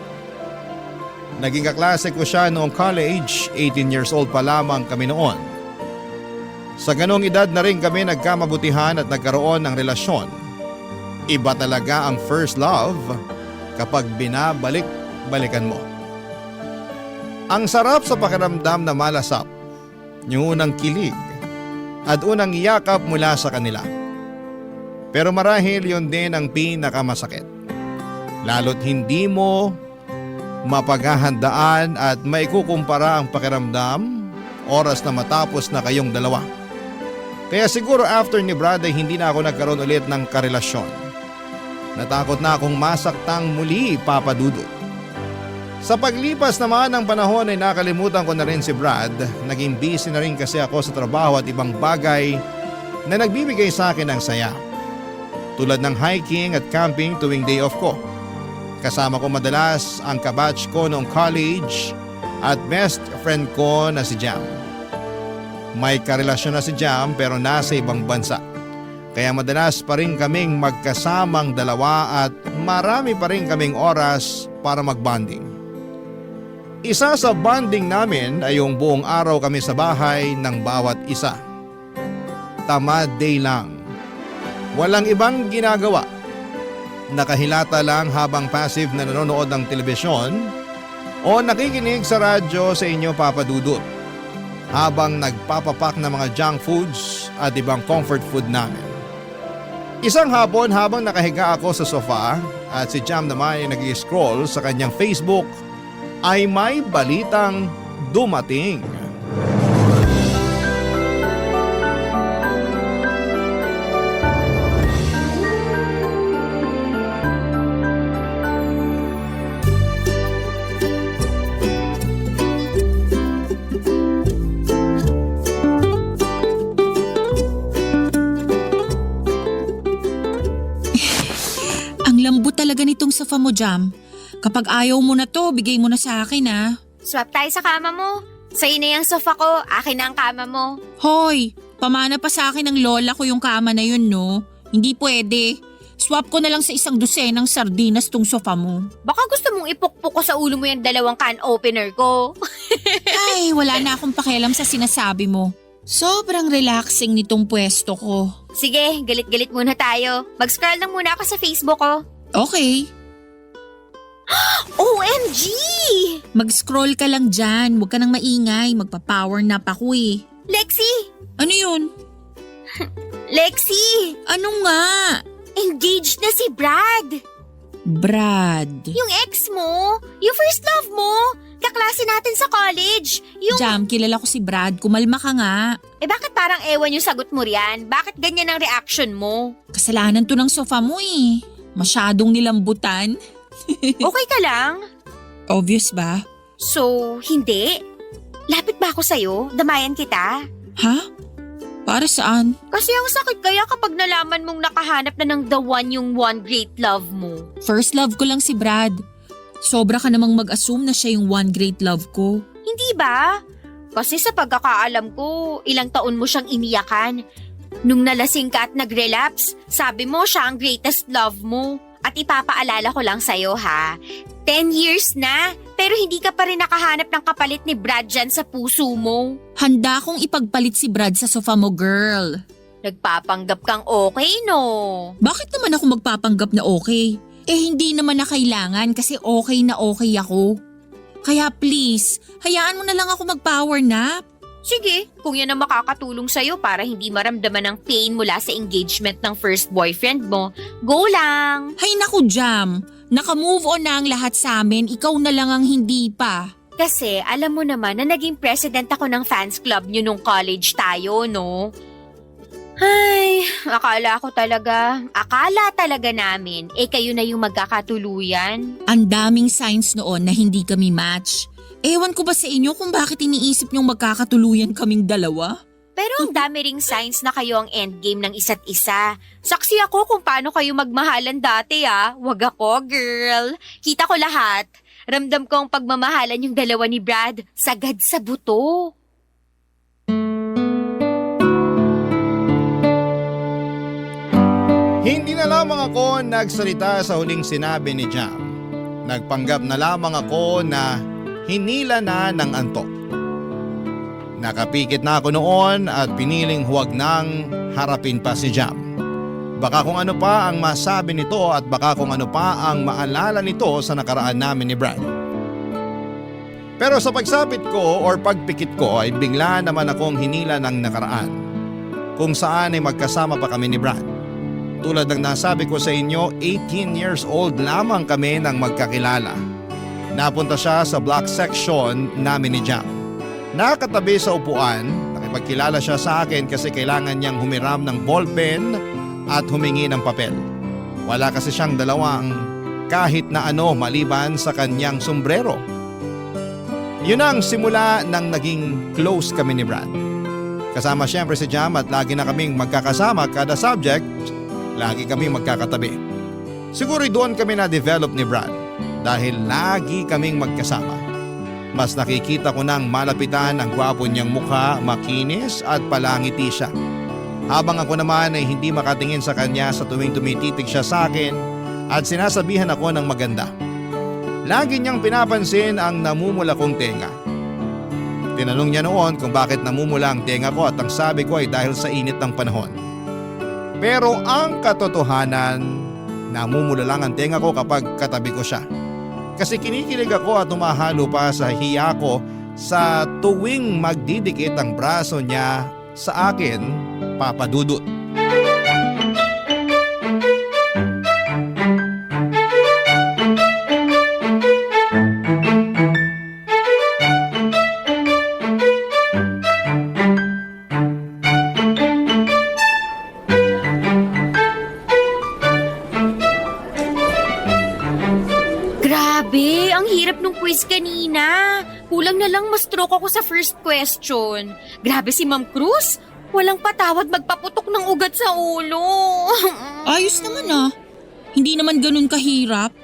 Naging kaklase ko siya noong college, 18 years old pa lamang kami noon. Sa ganong edad na rin kami nagkamabutihan at nagkaroon ng relasyon. Iba talaga ang first love kapag binabalik-balikan mo. Ang sarap sa pakiramdam na malasap, yung unang kilig at unang yakap mula sa kanila. Pero marahil yun din ang pinakamasakit. Lalo't hindi mo mapaghahandaan at maikukumpara ang pakiramdam oras na matapos na kayong dalawa. Kaya siguro after ni Brad ay hindi na ako nagkaroon ulit ng karelasyon. Natakot na akong masaktang muli, Papa Dudut. Sa paglipas naman ng panahon ay nakalimutan ko na rin si Brad. Naging busy na rin kasi ako sa trabaho at ibang bagay na nagbibigay sa akin ng saya. Tulad ng hiking at camping tuwing day off ko. Kasama ko madalas ang kabatch ko noong college at best friend ko na si Jam. May karelasyon na si Jam pero nasa ibang bansa. Kaya madalas pa rin kaming magkasamang dalawa at marami pa rin kaming oras para magbonding. Isa sa bonding namin ay yung buong araw kami sa bahay ng bawat isa. Tamad day lang. Walang ibang ginagawa. Nakahilata lang habang passive na nanonood ng telebisyon o nakikinig sa radyo sa inyo, Papa Dudut, habang nagpapapak ng mga junk foods at ibang comfort food namin. Isang hapon habang nakahiga ako sa sofa at si Jam naman ay nag-scroll sa kanyang Facebook ay may balitang dumating. ganitong sofa mo, Jam. Kapag ayaw mo na to, bigay mo na sa akin ah. Swap tayo sa kama mo. Sa'yo na yung sofa ko, akin na ang kama mo. Hoy, pamana pa sa akin ng lola ko yung kama na yun, no? Hindi pwede. Swap ko na lang sa 1 dosenang sardinas tong sofa mo. Baka gusto mong ipukpok ko sa ulo mo yung 2 can opener ko. Ay, wala na akong pakialam sa sinasabi mo. Sobrang relaxing nitong pwesto ko. Sige, galit-galit muna tayo. Mag-scroll lang muna ako sa Facebook ko. Okay, OMG! mag-scroll ka lang dyan. Huwag ka nang maingay. Magpa-power nap ako eh. Lexi! Ano yun? Lexi! Ano nga? Engaged na si Brad! Brad. Yung ex mo! Yung first love mo! Kaklase natin sa college! Yung… Jam, kilala ko si Brad. Kumalma ka nga. Eh bakit parang ewan yung sagot mo riyan? Bakit ganyan ang reaction mo? Kasalanan to ng sofa mo eh. Masyadong nilambutan. Okay ka lang? Obvious ba? So, hindi? Lapit ba ako sa'yo? Damayan kita? Ha? Para saan? Kasi ang sakit kaya kapag nalaman mong nakahanap na ng the one yung one great love mo. First love ko lang si Brad. Sobra ka namang mag-assume na siya yung one great love ko. Hindi ba? Kasi sa pagkakaalam ko, ilang taon mo siyang iniyakan. Nung nalasing ka at nag-relapse, sabi mo siya ang greatest love mo. At ipapaalala ko lang sa'yo ha, 10 years na, pero hindi ka pa rin nakahanap ng kapalit ni Brad dyan sa puso mo. Handa kong ipagpalit si Brad sa sofa mo, girl. Nagpapanggap kang okay, no? Bakit naman ako magpapanggap na okay? Eh hindi naman na kailangan kasi okay na okay ako. Kaya please, hayaan mo na lang ako mag-power nap. Sige, kung yan ang makakatulong sa'yo para hindi maramdaman ng pain mula sa engagement ng first boyfriend mo, go lang! Hay naku, Jam. Naka-move on na ang lahat sa amin, ikaw na lang ang hindi pa. Kasi alam mo naman na naging president ako ng fans club nyo nung college tayo, no? Ay, akala talaga namin, kayo na yung magkakatuluyan. Ang daming signs noon na hindi kami match. Ewan ko ba sa inyo kung bakit iniisip niyong magkakatuluyan kaming dalawa? Pero ang dami ring signs na kayo ang endgame ng isa't isa. Saksi ako kung paano kayo magmahalan dati Wag ako, girl. Kita ko lahat. Ramdam ko ang pagmamahalan yung dalawa ni Brad. Sagad sa buto. Hindi na lamang ako nagsalita sa huling sinabi ni Jam. Nagpanggap na lamang ako na hinila na ng antok. Nakapikit na ako noon at piniling huwag nang harapin pa si Jam. Baka kung ano pa ang masabi nito at baka kung ano pa ang maalala nito sa nakaraan namin ni Brad. Pero sa pagsapit ko or pagpikit ko ay bigla naman akong hinila ng nakaraan. Kung saan ay magkasama pa kami ni Brad. Tulad ng nasabi ko sa inyo, 18 years old lamang kami nang magkakilala. Napunta siya sa block section namin ni Jam. Nakatabi sa upuan, nakipagkilala siya sa akin kasi kailangan niyang humiram ng ballpen at humingi ng papel. Wala kasi siyang dalawang kahit na ano maliban sa kanyang sombrero. Yun ang simula ng naging close kami ni Brad. Kasama siyempre si Jam at lagi na kaming magkakasama kada subject, lagi kaming magkakatabi. Siguro doon kami na-develop ni Brad. Dahil lagi kaming magkasama. Mas nakikita ko nang malapitan ang gwapo niyang mukha, makinis at palangiti siya. Habang ako naman ay hindi makatingin sa kanya sa tuwing tumititig siya sa akin at sinasabihan ako ng maganda. Lagi niyang pinapansin ang namumula kong tenga. Tinanong niya noon kung bakit namumula ang tenga ko at ang sabi ko ay dahil sa init ng panahon. Pero ang katotohanan, namumula lang ang tenga ko kapag katabi ko siya. Kasi kinikilig ako at umahalo pa sa hiya ko sa tuwing magdidikit ang braso niya sa akin, Papa Dudut. Grabe, ang hirap nung quiz kanina. Kulang na lang ma-stroke ako sa first question. Grabe si Ma'am Cruz. Walang patawad magpaputok ng ugat sa ulo. Ayos naman Hindi naman ganun kahirap.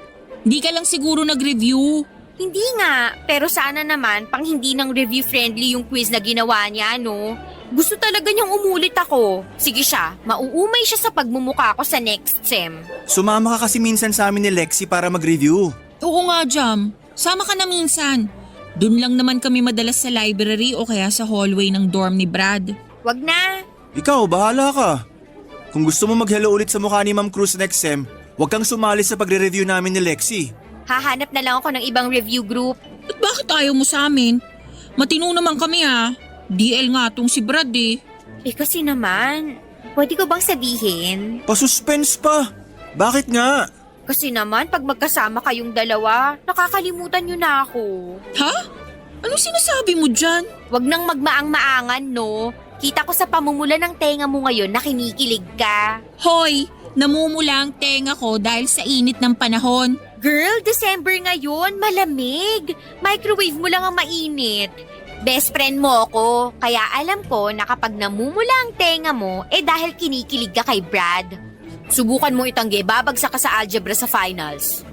Hindi ka lang siguro nag-review. Hindi nga, pero sana naman pang hindi ng review-friendly yung quiz na ginawa niya, no? Gusto talaga niyang umulit ako. Sige siya, mauumay siya sa pagmumukha ko sa next sem. Sumama ka kasi minsan sa amin ni Lexi para mag-review. Oo nga, Jam. Sama ka na minsan. Doon lang naman kami madalas sa library o kaya sa hallway ng dorm ni Brad. Wag na. Ikaw, bahala ka. Kung gusto mo mag-hello ulit sa mukha ni Ma'am Cruz next sem, huwag kang sumali sa pagre-review namin ni Lexi. Hahanap na lang ako ng ibang review group. At bakit ayaw mo sa amin? Matino naman kami ha. DL nga tong si Brad eh. Eh kasi naman, pwede ko bang sabihin? Pa-suspense pa. Bakit nga? Kasi naman pag magkasama kayong dalawa, nakakalimutan niyo na ako. Ha? Anong sinasabi mo dyan? Wag nang magmaang-maangan, no? Kita ko sa pamumula ng tenga mo ngayon na kinikilig ka. Hoy, namumula ang tenga ko dahil sa init ng panahon. Girl, December ngayon, malamig. Microwave mo lang ang mainit. Best friend mo ako, kaya alam ko na kapag namumula ang tenga mo, dahil kinikilig ka kay Brad. Subukan mo itanggi, babagsak ka sa algebra sa finals.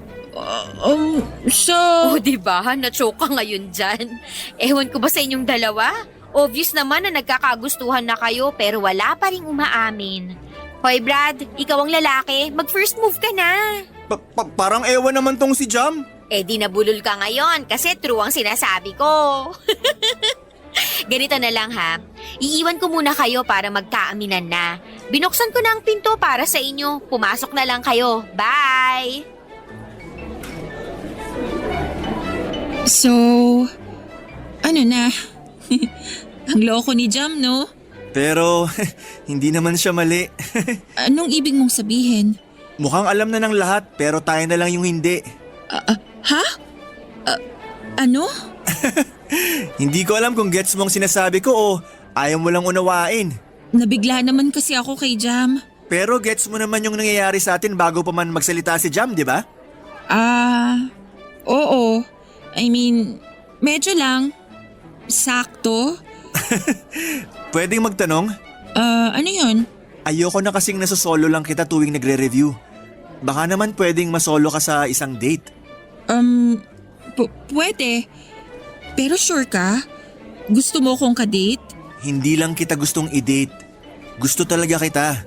Oh, diba? Na-choke ka ngayon dyan. Ewan ko ba sa inyong dalawa? Obvious naman na nagkakagustuhan na kayo pero wala pa ring umaamin. Hoy Brad, ikaw ang lalaki, mag-first move ka na. Parang ewan naman tong si Jam. Di nabulol ka ngayon kasi true ang sinasabi ko. Ganito na lang ha, iiwan ko muna kayo para magkaaminan na. Binuksan ko na ang pinto para sa inyo, pumasok na lang kayo. Bye! So, ano na? Ang loko ni Jam, no? Pero hindi naman siya mali. Anong ibig mong sabihin? Mukhang alam na ng lahat pero tayo na lang yung hindi. Ha? Ano? Hindi ko alam kung gets mo ang sinasabi ko o ayaw mo lang unawain. Nabigla naman kasi ako kay Jam. Pero gets mo naman yung nangyayari sa atin bago pa man magsalita si Jam, di ba? Oo. I mean, medyo lang. Sakto. Pwedeng magtanong? Ano yun? Ayoko na kasing nasosolo lang kita tuwing nagre-review. Baka naman pwedeng masolo ka sa isang date. Pwede. Pero sure ka? Gusto mo kong ka-date? Hindi lang kita gustong i-date. Gusto talaga kita.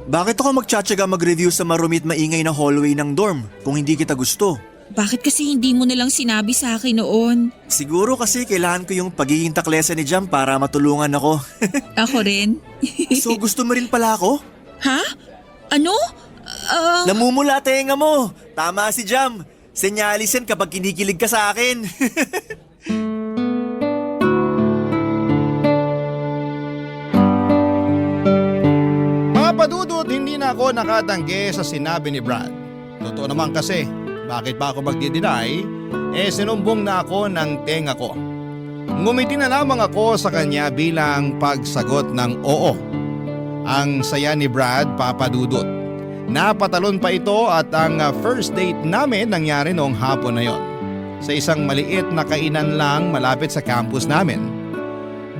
Bakit ako magtsatsaga mag-review sa marumi at maingay na hallway ng dorm kung hindi kita gusto? Bakit kasi hindi mo nalang sinabi sa akin noon? Siguro kasi kailangan ko yung pagiging taklesa ni Jam para matulungan ako. Ako rin. So gusto mo rin pala ako? Ha? Ano? Namumula tenga mo. Tama si Jam. Senyales yan kapag kinikilig ka sa akin. Mga padudot, hindi na ako nakatanggi sa sinabi ni Brad. Totoo naman kasi, bakit pa ako magdi-deny? Sinumbong na ako ng tenga ko. Ngumiti na lamang ako sa kanya bilang pagsagot ng oo. Ang saya ni Brad, papadudot. Napatalon pa ito at ang first date namin nangyari noong hapon na yon. Sa isang maliit na kainan lang malapit sa campus namin.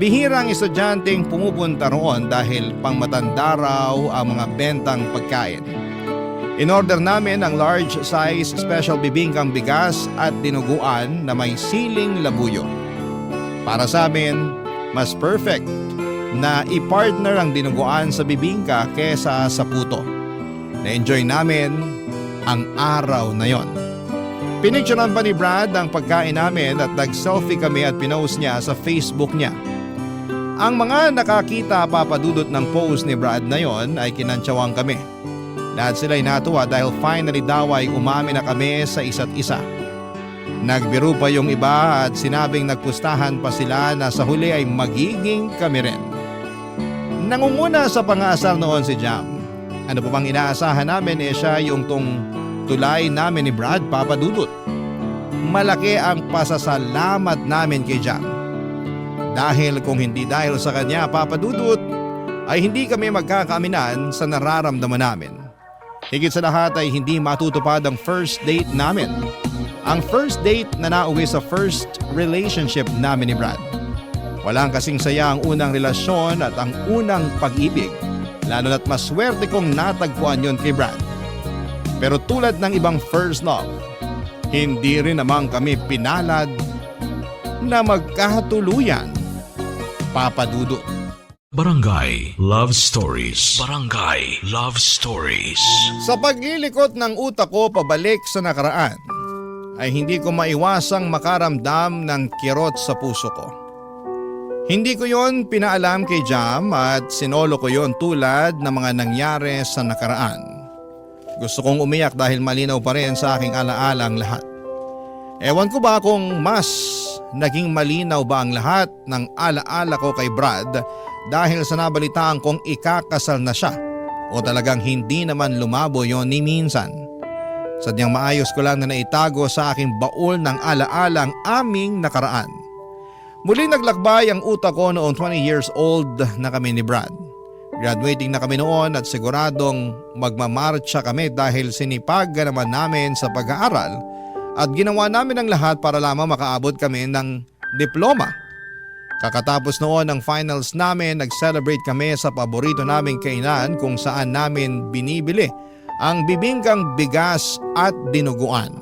Bihirang estudyanteng pumupunta roon dahil pangmatanda raw ang mga bentang pagkain. In-order namin ang large size special bibingkang bigas at dinuguan na may siling labuyo. Para sa amin, mas perfect na i-partner ang dinuguan sa bibingka kesa sa puto. Na-enjoy namin ang araw na yon. Pinicturean pa ni Brad ang pagkain namin at nag-selfie kami at pinost niya sa Facebook niya. Ang mga nakakita papadudot ng post ni Brad na yon ay kinantsawang kami. Lahat sila'y natuwa dahil finally daw ay umamin na kami sa isa't isa. Nagbiro pa yung iba at sinabing nagpustahan pa sila na sa huli ay magiging kami rin. Nangunguna sa pang-aasar noon si Jam. Ano pa bang inaasahan namin siya yung tulay namin ni Brad, papadudot. Malaki ang pasasalamat namin kay Jam. Dahil kung hindi dahil sa kanya, papadudot, ay hindi kami magkakaaminan sa nararamdaman namin. Higit sa lahat ay hindi matutupad ang first date namin. Ang first date na nauwi sa first relationship namin ni Brad. Walang kasing saya ang unang relasyon at ang unang pag-ibig. Lalo na't maswerte kong natagpuan yon kay Brad. Pero tulad ng ibang first love, hindi rin naman kami pinalad na magkatuluyan. Papa Dudut. Barangay Love Stories. Barangay Love Stories. Sa paglilikot ng utak ko pabalik sa nakaraan, ay hindi ko maiwasang makaramdam ng kirot sa puso ko. Hindi ko yon pinaalam kay Jam at sinolo ko yon tulad ng mga nangyari sa nakaraan. Gusto kong umiyak dahil malinaw pa rin sa aking alaala ang lahat. Ewan ko ba kung mas naging malinaw ba ang lahat ng alaala ko kay Brad dahil sa nabalitaan kong ikakasal na siya o talagang hindi naman lumabo yon ni minsan. Sadyang maayos ko lang na naitago sa aking baul ng alaala ang aming nakaraan. Muling naglakbay ang utak ko noong 20 years old na kami ni Brad. Graduating na kami noon at siguradong magmamarcha kami dahil sinipag naman namin sa pag-aaral at ginawa namin ang lahat para lamang makaabot kami ng diploma. Kakatapos noon ng finals namin, nag-celebrate kami sa paborito naming kainan kung saan namin binibili ang bibingkang bigas at dinuguan.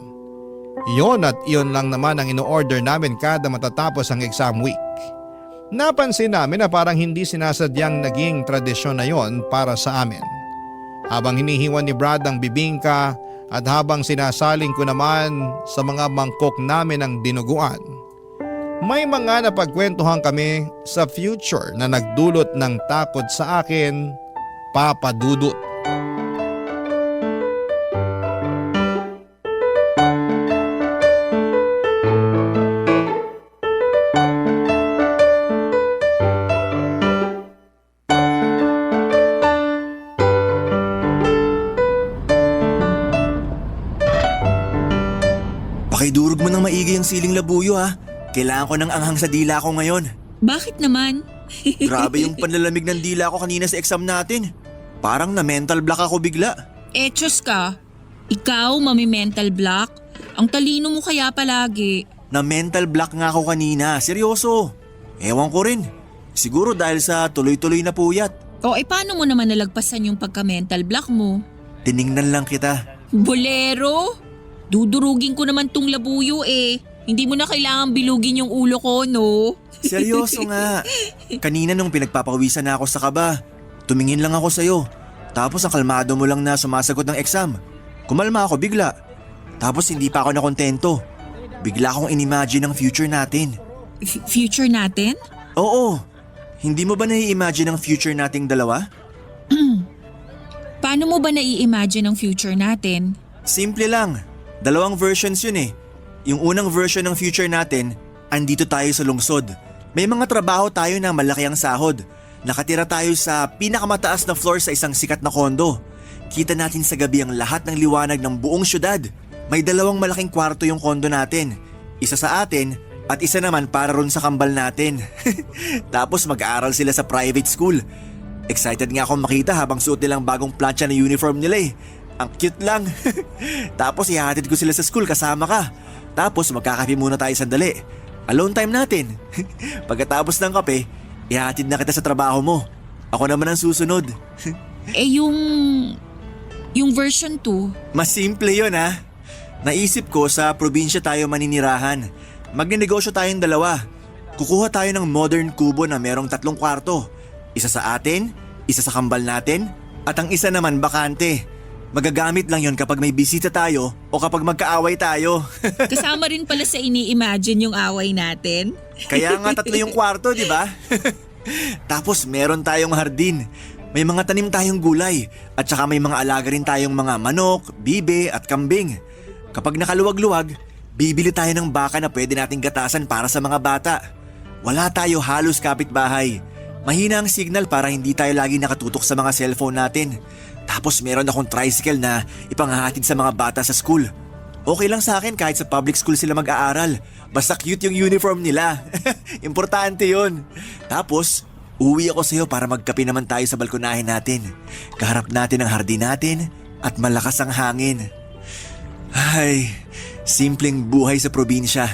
Iyon at iyon lang naman ang ino-order namin kada matatapos ang exam week. Napansin namin na parang hindi sinasadyang naging tradisyon na yon para sa amin. Habang hinihiwan ni Brad ang bibingka at habang sinasaling ko naman sa mga mangkok namin ang dinuguan, may mga napagkwentuhan kami sa future na nagdulot ng takot sa akin, Papa Dudut. Pakidurog mo ng maigi ang siling labuyo ha. Kailangan ko ng anghang sa dila ko ngayon. Bakit naman? Grabe yung panlalamig ng dila ko kanina sa exam natin. Parang na mental block ako bigla. Etos ka. Ikaw, mami-mental block? Ang talino mo kaya palagi. Na mental block nga ako kanina, seryoso. Ewan ko rin. Siguro dahil sa tuloy-tuloy na puyat. O paano mo naman nalagpasan yung pagka-mental block mo? Tiningnan lang kita. Bolero? Dudurugin ko naman tong labuyo eh. Hindi mo na kailangan bilugin yung ulo ko, no? Seryoso nga. Kanina nung pinagpapawisan na ako sa kaba, tumingin lang ako sa'yo. Tapos ang kalmado mo lang na sumasagot ng exam. Kumalma ako bigla. Tapos hindi pa ako nakontento. Bigla akong inimagine ang future natin. Future natin? Oo. Hindi mo ba nai-imagine ang future nating dalawa? Paano mo ba nai-imagine ang future natin? Simple lang. Dalawang versions yun eh. Yung unang version ng future natin, andito tayo sa lungsod. May mga trabaho tayo na malaki ang sahod. Nakatira tayo sa pinakamataas na floor sa isang sikat na kondo. Kita natin sa gabi ang lahat ng liwanag ng buong syudad. May dalawang malaking kwarto yung kondo natin. Isa sa atin at isa naman para ron sa kambal natin. Tapos mag-aaral sila sa private school. Excited nga akong makita habang suot nilang bagong plancha na uniform nila eh. Ang cute lang. Tapos ihahatid ko sila sa school kasama ka. Tapos magkakape muna tayo sandali. Alone time natin. Pagkatapos ng kape, ihahatid na kita sa trabaho mo. Ako naman ang susunod. Yung version 2? Mas simple yun ha. Naisip ko sa probinsya tayo maninirahan. Magnenegosyo tayong dalawa. Kukuha tayo ng modern kubo na merong 3 kwarto. Isa sa atin, isa sa kambal natin, at ang isa naman bakante. Magagamit lang yon kapag may bisita tayo o kapag magkaaway tayo. Kasama rin pala sa ini-imagine yung away natin. Kaya nga 3 yung kwarto, di ba? Tapos meron tayong hardin. May mga tanim tayong gulay at saka may mga alaga rin tayong mga manok, bibe at kambing. Kapag nakaluwag-luwag, bibili tayo ng baka na pwede nating gatasan para sa mga bata. Wala tayo halos kapitbahay. Mahina ang signal para hindi tayo lagi nakatutok sa mga cellphone natin. Tapos meron akong tricycle na ipanghahatid sa mga bata sa school. Okay lang sa akin kahit sa public school sila mag-aaral. Basta cute yung uniform nila. Importante yun. Tapos, uwi ako sa'yo para magkape naman tayo sa balkonahin natin. Kaharap natin ang hardin natin at malakas ang hangin. Ay, simpleng buhay sa probinsya.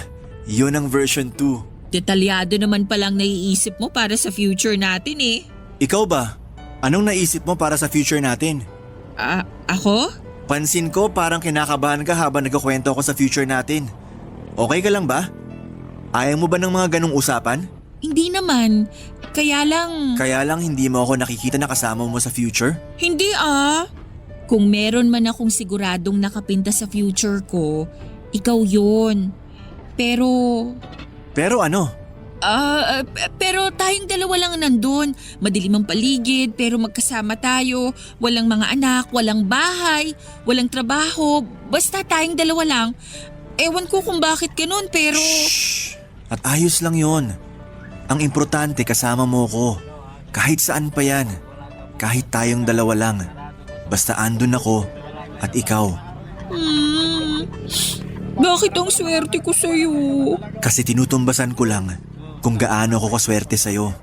Yun ang version 2. Detalyado naman palang naiisip mo para sa future natin eh. Ikaw ba? Anong naisip mo para sa future natin? Ako? Pansin ko parang kinakabahan ka habang nagkukwento ako sa future natin. Okay ka lang ba? Ayaw mo ba ng mga ganong usapan? Hindi naman. Kaya lang Hindi mo ako nakikita na kasama mo sa future? hindi ah. Kung meron man akong siguradong nakapinta sa future ko, ikaw yun. Pero ano? Pero tayong dalawa lang nandun. Madilim ang paligid pero magkasama tayo. Walang mga anak, walang bahay, walang trabaho. Basta tayong dalawa lang. Ewan ko kung bakit ganun pero… Shh! At ayos lang yon. Ang importante kasama mo ko. Kahit saan pa yan. Kahit tayong dalawa lang. Basta andun ako at ikaw. Bakit ang swerte ko sa'yo? Kasi tinutumbasan ko lang kung gaano ako kaswerte sa'yo.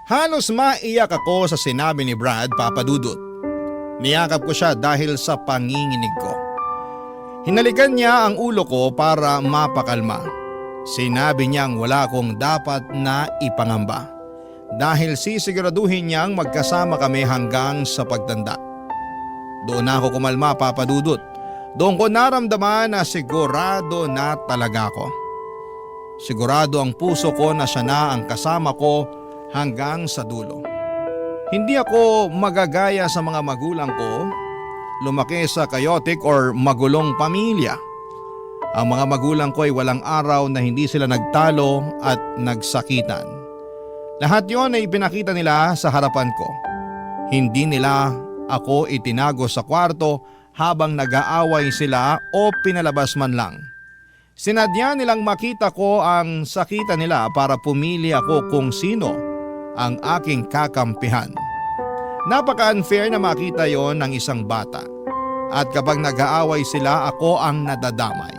Halos maiyak ako sa sinabi ni Brad, Papa Dudut. Niyakap ko siya dahil sa panginginig ko. Hinalikan niya ang ulo ko para mapakalma. Sinabi niyang wala akong dapat na ipangamba. Dahil sisiguraduhin niyang magkasama kami hanggang sa pagtanda. Doon ako kumalma, Papa Dudut. Doon ko naramdaman na sigurado na talaga ako. Sigurado ang puso ko na siya na ang kasama ko hanggang sa dulo. Hindi ako magagaya sa mga magulang ko, lumaki sa chaotic or magulong pamilya. Ang mga magulang ko ay walang araw na hindi sila nagtalo at nagsakitan. Lahat yon ay pinakita nila sa harapan ko. Hindi nila ako itinago sa kwarto habang nag-aaway sila o pinalabas man lang. Sinadya nilang makita ko ang sakitan nila para pumili ako kung sino ang aking kakampihan. Napaka-unfair na makita yon ng isang bata. At kapag nag-aaway sila, ako ang nadadamay.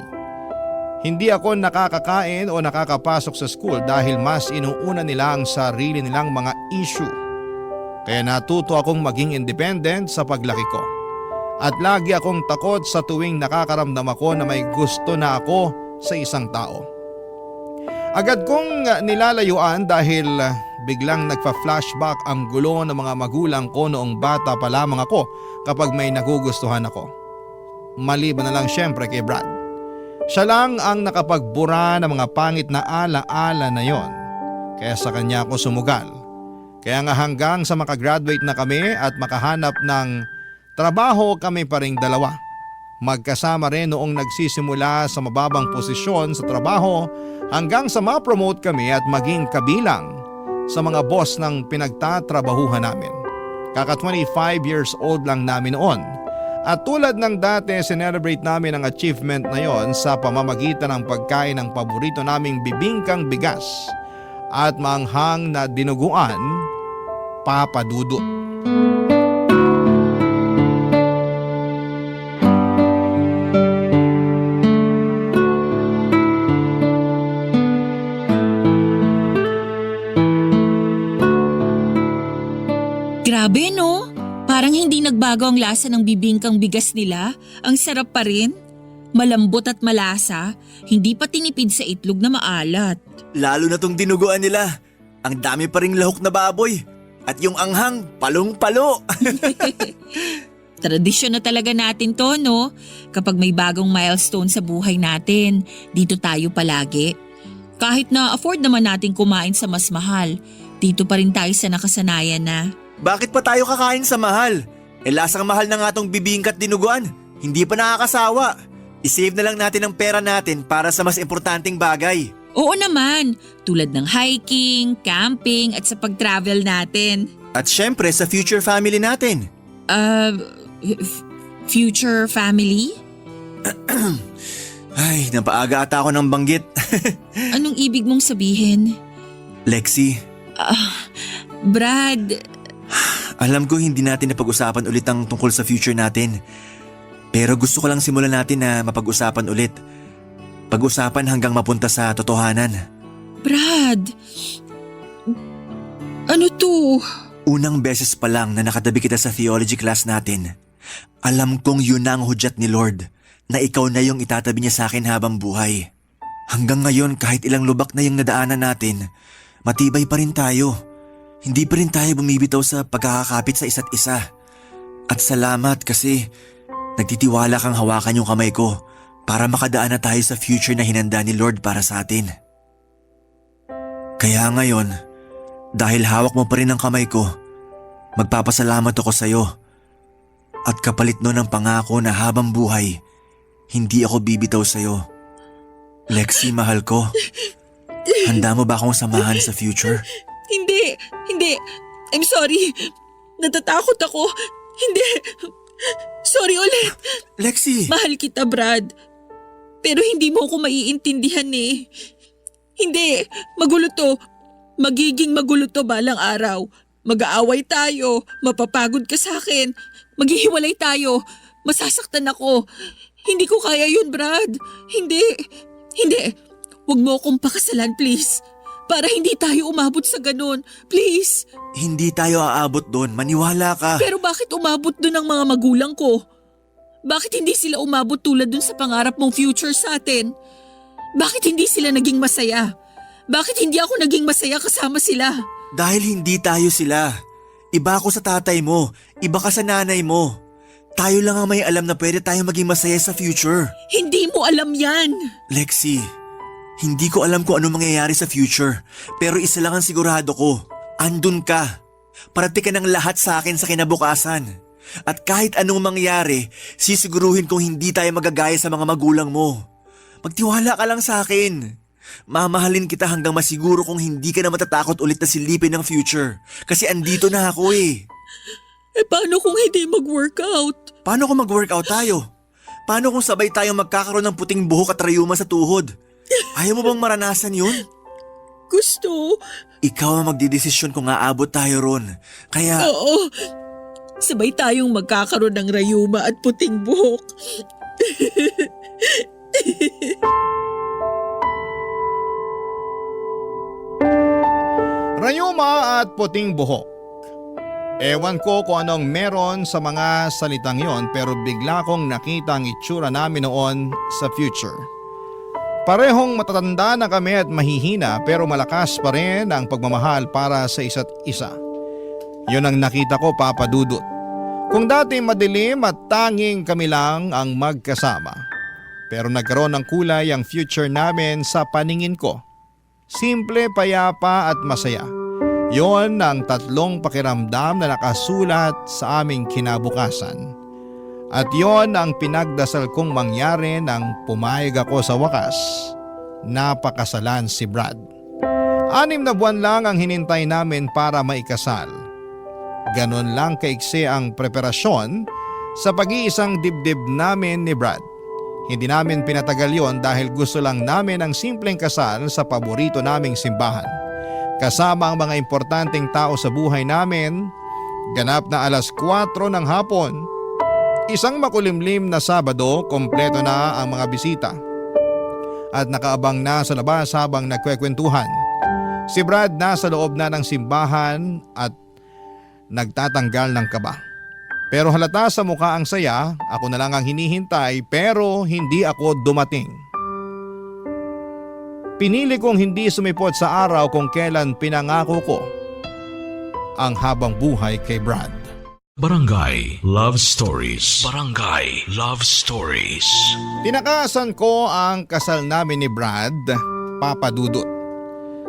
Hindi ako nakakakain o nakakapasok sa school dahil mas inuuna nila ang sarili nilang mga issue. Kaya natuto akong maging independent sa paglaki ko. At lagi akong takot sa tuwing nakakaramdam ako na may gusto na ako sa isang tao. Agad kong nilalayuan dahil biglang nagpa-flashback ang gulo ng mga magulang ko noong bata pa lamang ako kapag may nagugustuhan ako. Maliban na lang syempre kay Brad. Siya lang ang nakapagbura ng mga pangit na ala-ala na yon. Kaya sa kanya ako sumugal. Kaya nga hanggang sa makagraduate na kami at makahanap ng trabaho kami pa ring dalawa. Magkasama rin noong nagsisimula sa mababang posisyon sa trabaho hanggang sa ma-promote kami at maging kabilang sa mga boss ng pinagtatrabahuhan namin. Kaka 25 years old lang namin noon. At tulad ng dati, sinelebrate namin ang achievement na yon sa pamamagitan ng pagkain ng paborito naming bibingkang bigas at manghang na dinuguan, Papa Dudut. Grabe no? Parang hindi nagbago ang lasa ng bibingkang bigas nila. Ang sarap pa rin. Malambot at malasa, hindi pa tinipid sa itlog na maalat. Lalo na tong dinuguan nila. Ang dami pa ring lahok na baboy. At yung anghang, palong-palo. Tradisyon na talaga natin to, no? Kapag may bagong milestone sa buhay natin, dito tayo palagi. Kahit na afford naman natin kumain sa mas mahal, dito pa rin tayo sa nakasanayan na. Bakit pa tayo kakain sa mahal? Lasang mahal na nga tong bibingkat dinuguan. Hindi pa nakakasawa. I-save na lang natin ang pera natin para sa mas importanteng bagay. Oo naman, tulad ng hiking, camping at sa pag-travel natin. At syempre sa future family natin. Future family? Ay, napaaga ata ako ng banggit. Anong ibig mong sabihin? Lexi. Brad. Alam ko hindi natin napag-usapan ulit ang tungkol sa future natin. Pero gusto ko lang simulan natin na mapag-usapan ulit. Pag-usapan hanggang mapunta sa totohanan. Brad. Ano to? Unang beses pa lang na nakatabi kita sa theology class natin. Alam kong yun na ang hudyat ni Lord na ikaw na yung itatabi niya sa akin habang buhay. Hanggang ngayon kahit ilang lubak na yung nadaanan natin, matibay pa rin tayo. Hindi pa rin tayo bumibitaw sa pagkakakapit sa isa't isa. At salamat kasi nagtitiwala kang hawakan yung kamay ko para makadaan na tayo sa future na hinanda ni Lord para sa atin. Kaya ngayon, dahil hawak mo pa rin ang kamay ko, magpapasalamat ako sa'yo. At kapalit nun ang pangako na habang buhay, hindi ako bibitaw sa'yo. Lexi, mahal ko. Handa mo ba akong samahan sa future? Hindi. I'm sorry. Natatakot ako. Hindi. Sorry ulit. Lexi! Mahal kita, Brad. Pero hindi mo ako maiintindihan eh. Hindi. Magulo to. Magiging magulo to balang araw. Mag-aaway tayo. Mapapagod ka sa akin. Maghihiwalay tayo. Masasaktan ako. Hindi ko kaya yun, Brad. Hindi. Huwag mo akong pakasalan, please. Para hindi tayo umabot sa ganun. Please. Hindi tayo aabot doon. Maniwala ka. Pero bakit umabot doon ang mga magulang ko? Bakit hindi sila umabot tulad dun sa pangarap mong future sa atin? Bakit hindi sila naging masaya? Bakit hindi ako naging masaya kasama sila? Dahil hindi tayo sila. Iba ako sa tatay mo. Iba ka sa nanay mo. Tayo lang ang may alam na pwede tayong maging masaya sa future. Hindi mo alam yan. Lexi, hindi ko alam kung ano mangyayari sa future. Pero isa lang ang sigurado ko. Andun ka. Parati ka ng lahat sa akin sa kinabukasan. At kahit anong mangyari, sisiguruhin kong hindi tayo magagaya sa mga magulang mo. Magtiwala ka lang sa akin. Mamahalin kita hanggang masiguro kung hindi ka na matatakot ulit na silipin ng future. Kasi andito na ako eh. Paano kung hindi mag-workout? Paano kung mag-workout tayo? Paano kung sabay tayong magkakaroon ng puting buhok at rayuma sa tuhod? Ayaw mo bang maranasan yun? Gusto. Ikaw ang magdidesisyon kung aabot tayo ron. Kaya... Oo. Sabay tayong magkakaroon ng rayuma at puting buhok. Rayuma at puting buhok. Ewan ko kung anong meron sa mga salitang yon pero bigla kong nakita ang itsura namin noon sa future. Parehong matatanda na kami at mahihina pero malakas pa rin ang pagmamahal para sa isa't isa. Yun ang nakita ko, Papa Dudut. Kung dati madilim at tanging kami lang ang magkasama. Pero nagkaroon ng kulay ang future namin sa paningin ko. Simple, payapa at masaya. Yon ang tatlong pakiramdam na nakasulat sa aming kinabukasan. At yon ang pinagdasal kong mangyari nang pumayag ako sa wakas. Napakasalan si Brad. 6 na buwan lang ang hinintay namin para maikasal. Ganon lang kaiksi ang preparasyon sa pag-iisang dibdib namin ni Brad. Hindi namin pinatagal yon dahil gusto lang namin ang simpleng kasal sa paborito naming simbahan. Kasama ang mga importanteng tao sa buhay namin, ganap na 4:00 ng hapon. Isang makulimlim na Sabado, kompleto na ang mga bisita. At nakaabang na sa labas habang nagkwekwentuhan. Si Brad nasa loob na ng simbahan at nagtatanggal ng kaba. Pero halata sa mukha ang saya, ako na lang ang hinihintay pero hindi ako dumating. Pinili kong hindi sumipot sa araw kung kailan pinangako ko ang habang buhay kay Brad. Barangay Love Stories. Barangay Love Stories. Tinakasan ko ang kasal namin ni Brad, Papa Dudut.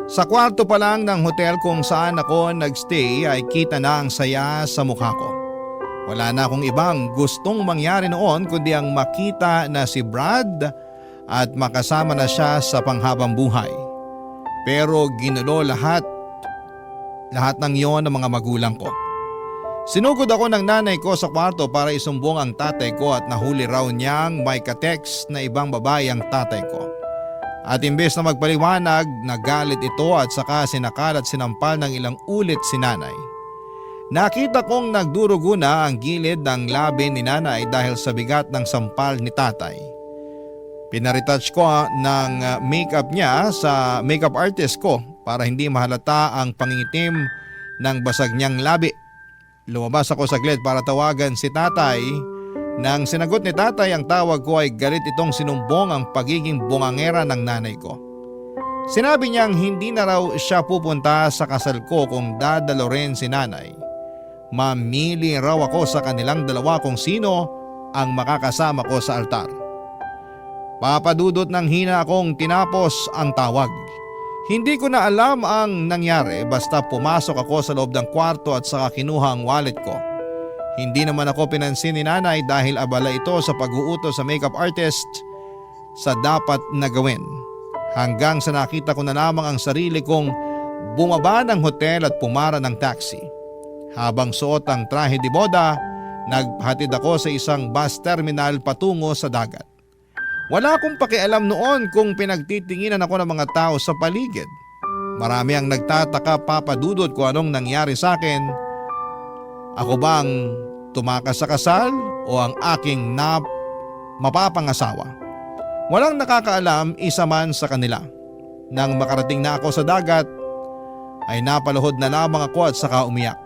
Sa kwarto pa lang ng hotel kung saan ako nagstay ay kita na ang saya sa mukha ko. Wala na akong ibang gustong mangyari noon kundi ang makita na si Brad at makasama na siya sa panghabang buhay. Pero ginulo lahat ng iyon ng mga magulang ko. Sinugod ako ng nanay ko sa kwarto para isumbong ang tatay ko at nahuli raw niyang may ka-text na ibang babae ang tatay ko. At imbes na magpaliwanag, nagalit ito at saka sinakal at sinampal ng ilang ulit si nanay. Nakita kong nagdurugo na ang gilid ng labi ni nanay dahil sa bigat ng sampal ni tatay. Pinaretouch ko ng makeup niya sa makeup artist ko para hindi mahalata ang pangingitim ng basag niyang labi. Lumabas ako saglit para tawagan si tatay. Nang sinagot ni tatay ang tawag ko ay galit itong sinumbong ang pagiging bungangera ng nanay ko. Sinabi niyang hindi na raw siya pupunta sa kasal ko kung dadalo rin si nanay. mamili raw ako sa kanilang dalawa kung sino ang makakasama ko sa altar. Papadudot ng hina akong tinapos ang tawag. Hindi ko na alam ang nangyari basta pumasok ako sa loob ng kwarto at saka kinuha ang wallet ko. Hindi naman ako pinansin ni nanay dahil abala ito sa pag-uutos sa makeup artist sa dapat na gawin. Hanggang sa nakita ko na lamang ang sarili kong bumaba ng hotel at pumara ng taxi. Habang suot ang trahe de boda, naghatid ako sa isang bus terminal patungo sa dagat. Wala akong pakialam noon kung pinagtitinginan ako ng mga tao sa paligid. Marami ang nagtataka, Papa Dudut, kung anong nangyari sa akin. Ako bang tumakas sa kasal o ang aking mapapangasawa? Walang nakakaalam, isa man sa kanila. Nang makarating na ako sa dagat, ay napaluhod na lamang ako at saka umiyak.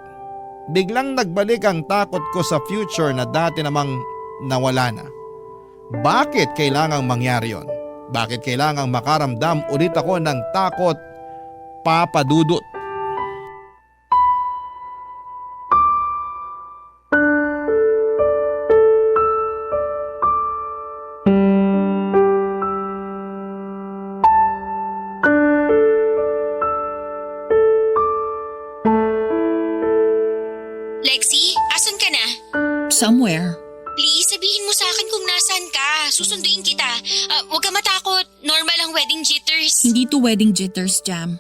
Biglang nagbalik ang takot ko sa future na dati namang nawala na. Bakit kailangang mangyari yon? Bakit kailangang makaramdam ulit ako ng takot, Papa Dudut? Lexi, asan ka na? Somewhere. Please, sabihin mo sa akin kung nasan ka. Susunduin kita. Huwag ka matakot. Normal ang wedding jitters. Hindi to wedding jitters, Jam.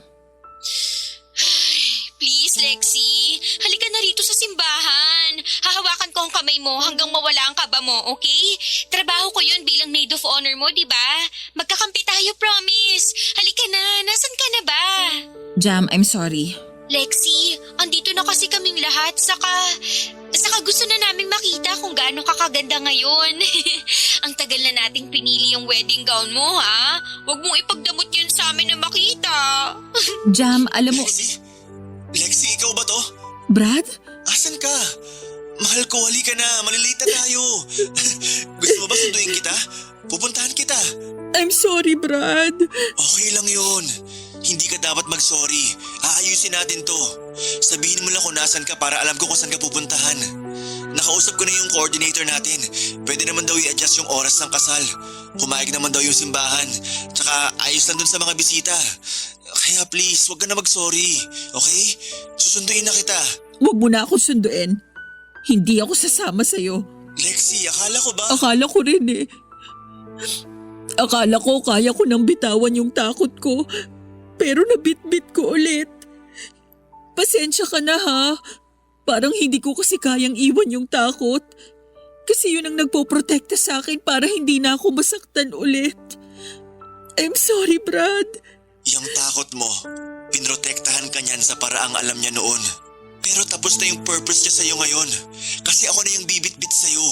Please, Lexi. Halika na rito sa simbahan. Hahawakan ko ang kamay mo hanggang mawala ang kaba mo, okay? Trabaho ko yun bilang maid of honor mo, di ba? Magkakampi tayo, promise. Halika na. Nasan ka na ba? Jam, I'm sorry. Lexi, andito na kasi kaming lahat. Saka gusto na naming makita kung gaano kakaganda ngayon. Ang tagal na nating pinili yung wedding gown mo, ha? Huwag mong ipagdamot yan sa amin na makita. Jam, alam mo... Lexi, ikaw ba to? Brad? Asan ka? Mahal ko, halika na. Malilate na tayo. Gusto mo ba sunduin kita? Pupuntahan kita. I'm sorry, Brad. Okay lang yun. Hindi ka dapat mag-sorry. Aayusin natin to. Sabihin mo lang kung nasan ka para alam ko kung saan ka pupuntahan. Nakausap ko na yung coordinator natin. Pwede naman daw i-adjust yung oras ng kasal. Pumayag naman daw yung simbahan. Tsaka ayos lang dun sa mga bisita. Kaya please, wag ka na mag-sorry. Okay? Susunduin na kita. Huwag mo na ako sunduin. Hindi ako sasama sa'yo. Lexi, akala ko ba? Akala ko rin eh. Akala ko kaya ko nang bitawan yung takot ko. Pero nabitbit ko ulit. Pasensya ka na ha. Parang hindi ko kasi kayang iwan yung takot. Kasi yun ang nagpoprotekta sa akin para hindi na ako masaktan ulit. I'm sorry, Brad. Yung takot mo, pinrotektahan ka niyan sa paraang alam niya noon. Pero tapos na yung purpose niya sa'yo ngayon. Kasi ako na yung bibit-bit sa'yo.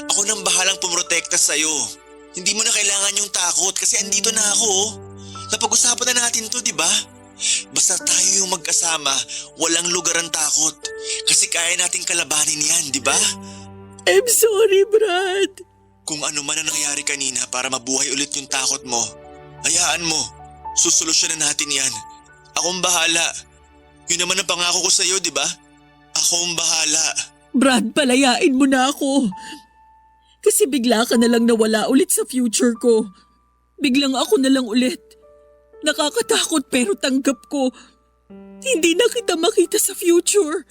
Ako nang bahalang pumrotekta sa'yo. Hindi mo na kailangan yung takot kasi andito na ako. Napag-usapan na natin to, di ba? Basta tayo yung magkasama, walang lugar ang takot. Kasi kaya nating kalabanin yan, di ba? I'm sorry, Brad. Kung ano man ang nangyari kanina para mabuhay ulit yung takot mo, hayaan mo. Susolusyonan natin yan. Akong bahala. Yun naman ang pangako ko sa'yo, di ba? Akong bahala. Brad, palayain mo na ako. Kasi bigla ka na lang nawala ulit sa future ko. Biglang ako na lang ulit. Nakakatakot pero tanggap ko. Hindi na kita makita sa future.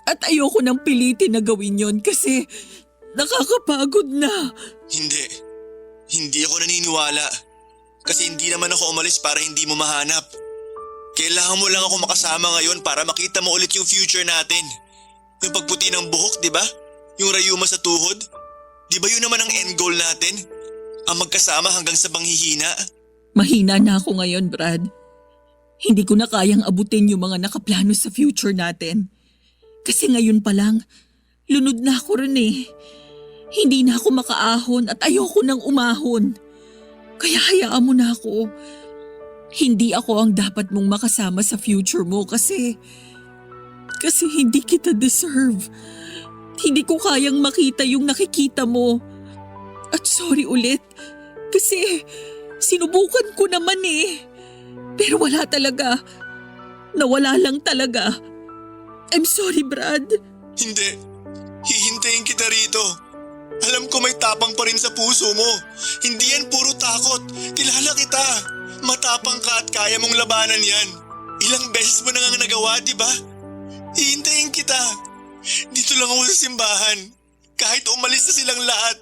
At ayoko nang pilitin na gawin yon kasi nakakapagod na. Hindi. Hindi ako naniniwala. Kasi hindi naman ako umalis para hindi mo mahanap. Kailangan mo lang ako makasama ngayon para makita mo ulit yung future natin. Yung pagputi ng buhok, di ba? Yung rayuma sa tuhod. Di ba yun naman ang end goal natin? Ang magkasama hanggang sa panghihina? Mahina na ako ngayon, Brad. Hindi ko na kayang abutin yung mga nakaplano sa future natin. Kasi ngayon pa lang, lunod na ako rin eh. Hindi na ako makaahon at ayoko nang umahon. Kaya hayaan mo na ako. Hindi ako ang dapat mong makasama sa future mo kasi hindi kita deserve. Hindi ko kayang makita yung nakikita mo. At sorry ulit kasi sinubukan ko naman eh. Pero wala talaga. Nawala lang talaga. I'm sorry, Brad. Hindi. Hihintayin kita rito. Alam ko may tapang pa rin sa puso mo. Hindi yan puro takot. Kilala kita. Matapang ka at kaya mong labanan yan. Ilang beses mo na nga nagawa, di ba? Hihintayin kita. Dito lang ako sa simbahan. Kahit umalis na silang lahat.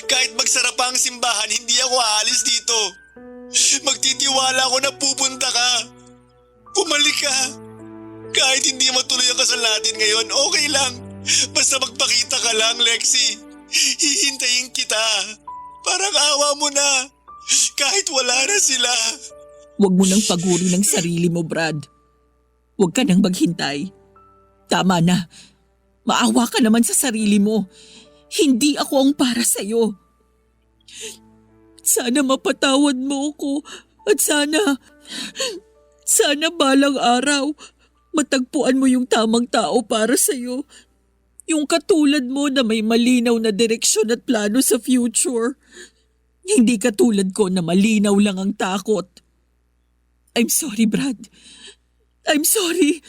Kahit magsara pa ang simbahan, hindi ako aalis dito. Magtitiwala ako na pupunta ka. Pumalik ka. Kahit hindi matuloy ang kasal natin ngayon, okay lang. Basta magpakita ka lang, Lexi. Hihintayin kita. Parang awa mo na. Kahit wala na sila. Huwag mo nang paguri ng sarili mo, Brad. Huwag ka nang maghintay. Tama na. Maawa ka naman sa sarili mo. Hindi ako ang para sa'yo. Sana mapatawad mo ako at sana balang araw matagpuan mo yung tamang tao para sa'yo. Yung katulad mo na may malinaw na direksyon at plano sa future. Hindi katulad ko na malinaw lang ang takot. I'm sorry, Brad. I'm sorry.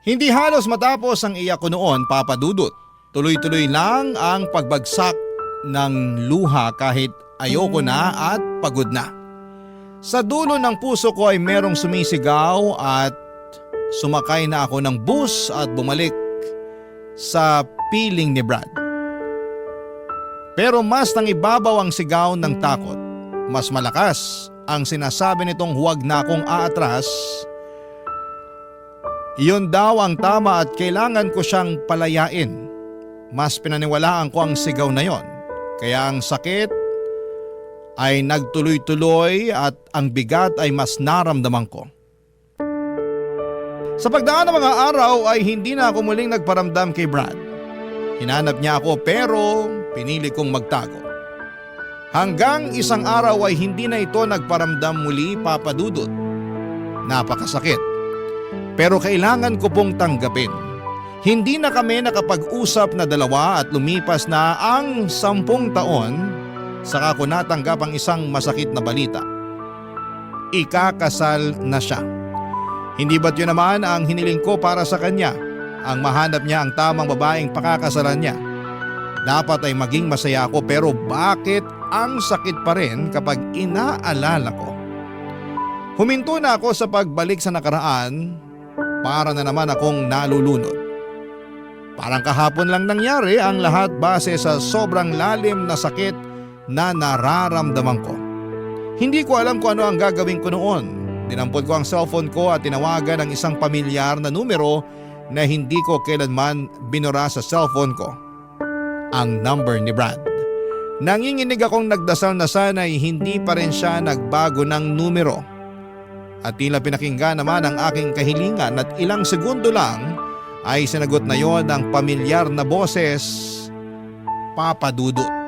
Hindi halos matapos ang iyak ko noon, Papa Dudut. Tuloy-tuloy lang ang pagbagsak ng luha kahit ayoko na at pagod na. Sa dulo ng puso ko ay merong sumisigaw at sumakay na ako ng bus at bumalik sa piling ni Brad. Pero mas nang ibabaw ang sigaw ng takot. Mas malakas ang sinasabi nitong huwag na akong aatras. Iyon daw ang tama at kailangan ko siyang palayain. Mas pinaniwalaan ko ang sigaw na yon. Kaya ang sakit ay nagtuloy-tuloy at ang bigat ay mas naramdaman ko. Sa pagdaan ng mga araw ay hindi na ako muling nagparamdam kay Brad. Hinanap niya ako pero pinili kong magtago. Hanggang isang araw ay hindi na ito nagparamdam muli, Papa Dudut. Napakasakit. Pero kailangan ko pong tanggapin. Hindi na kami nakapag-usap na dalawa at lumipas na ang 10 taon saka ko natanggap ang isang masakit na balita. Ikakasal na siya. Hindi ba't yun naman ang hiniling ko para sa kanya? Ang mahanap niya ang tamang babaeng pakakasalan niya. Dapat ay maging masaya ako pero bakit ang sakit pa rin kapag inaalala ko? Huminto na ako sa pagbalik sa nakaraan para na naman akong nalulunod. Parang kahapon lang nangyari ang lahat base sa sobrang lalim na sakit na nararamdaman ko. Hindi ko alam kung ano ang gagawin ko noon. Dinampot ko ang cellphone ko at tinawagan ang isang pamilyar na numero na hindi ko kailanman binura sa cellphone ko. Ang number ni Brad. Nanginginig akong nagdasal na sana'y hindi pa rin siya nagbago ng numero. At tila pinakinggan naman ang aking kahilingan at ilang segundo lang ay sinagot na yon ang pamilyar na boses, Papa Dudut.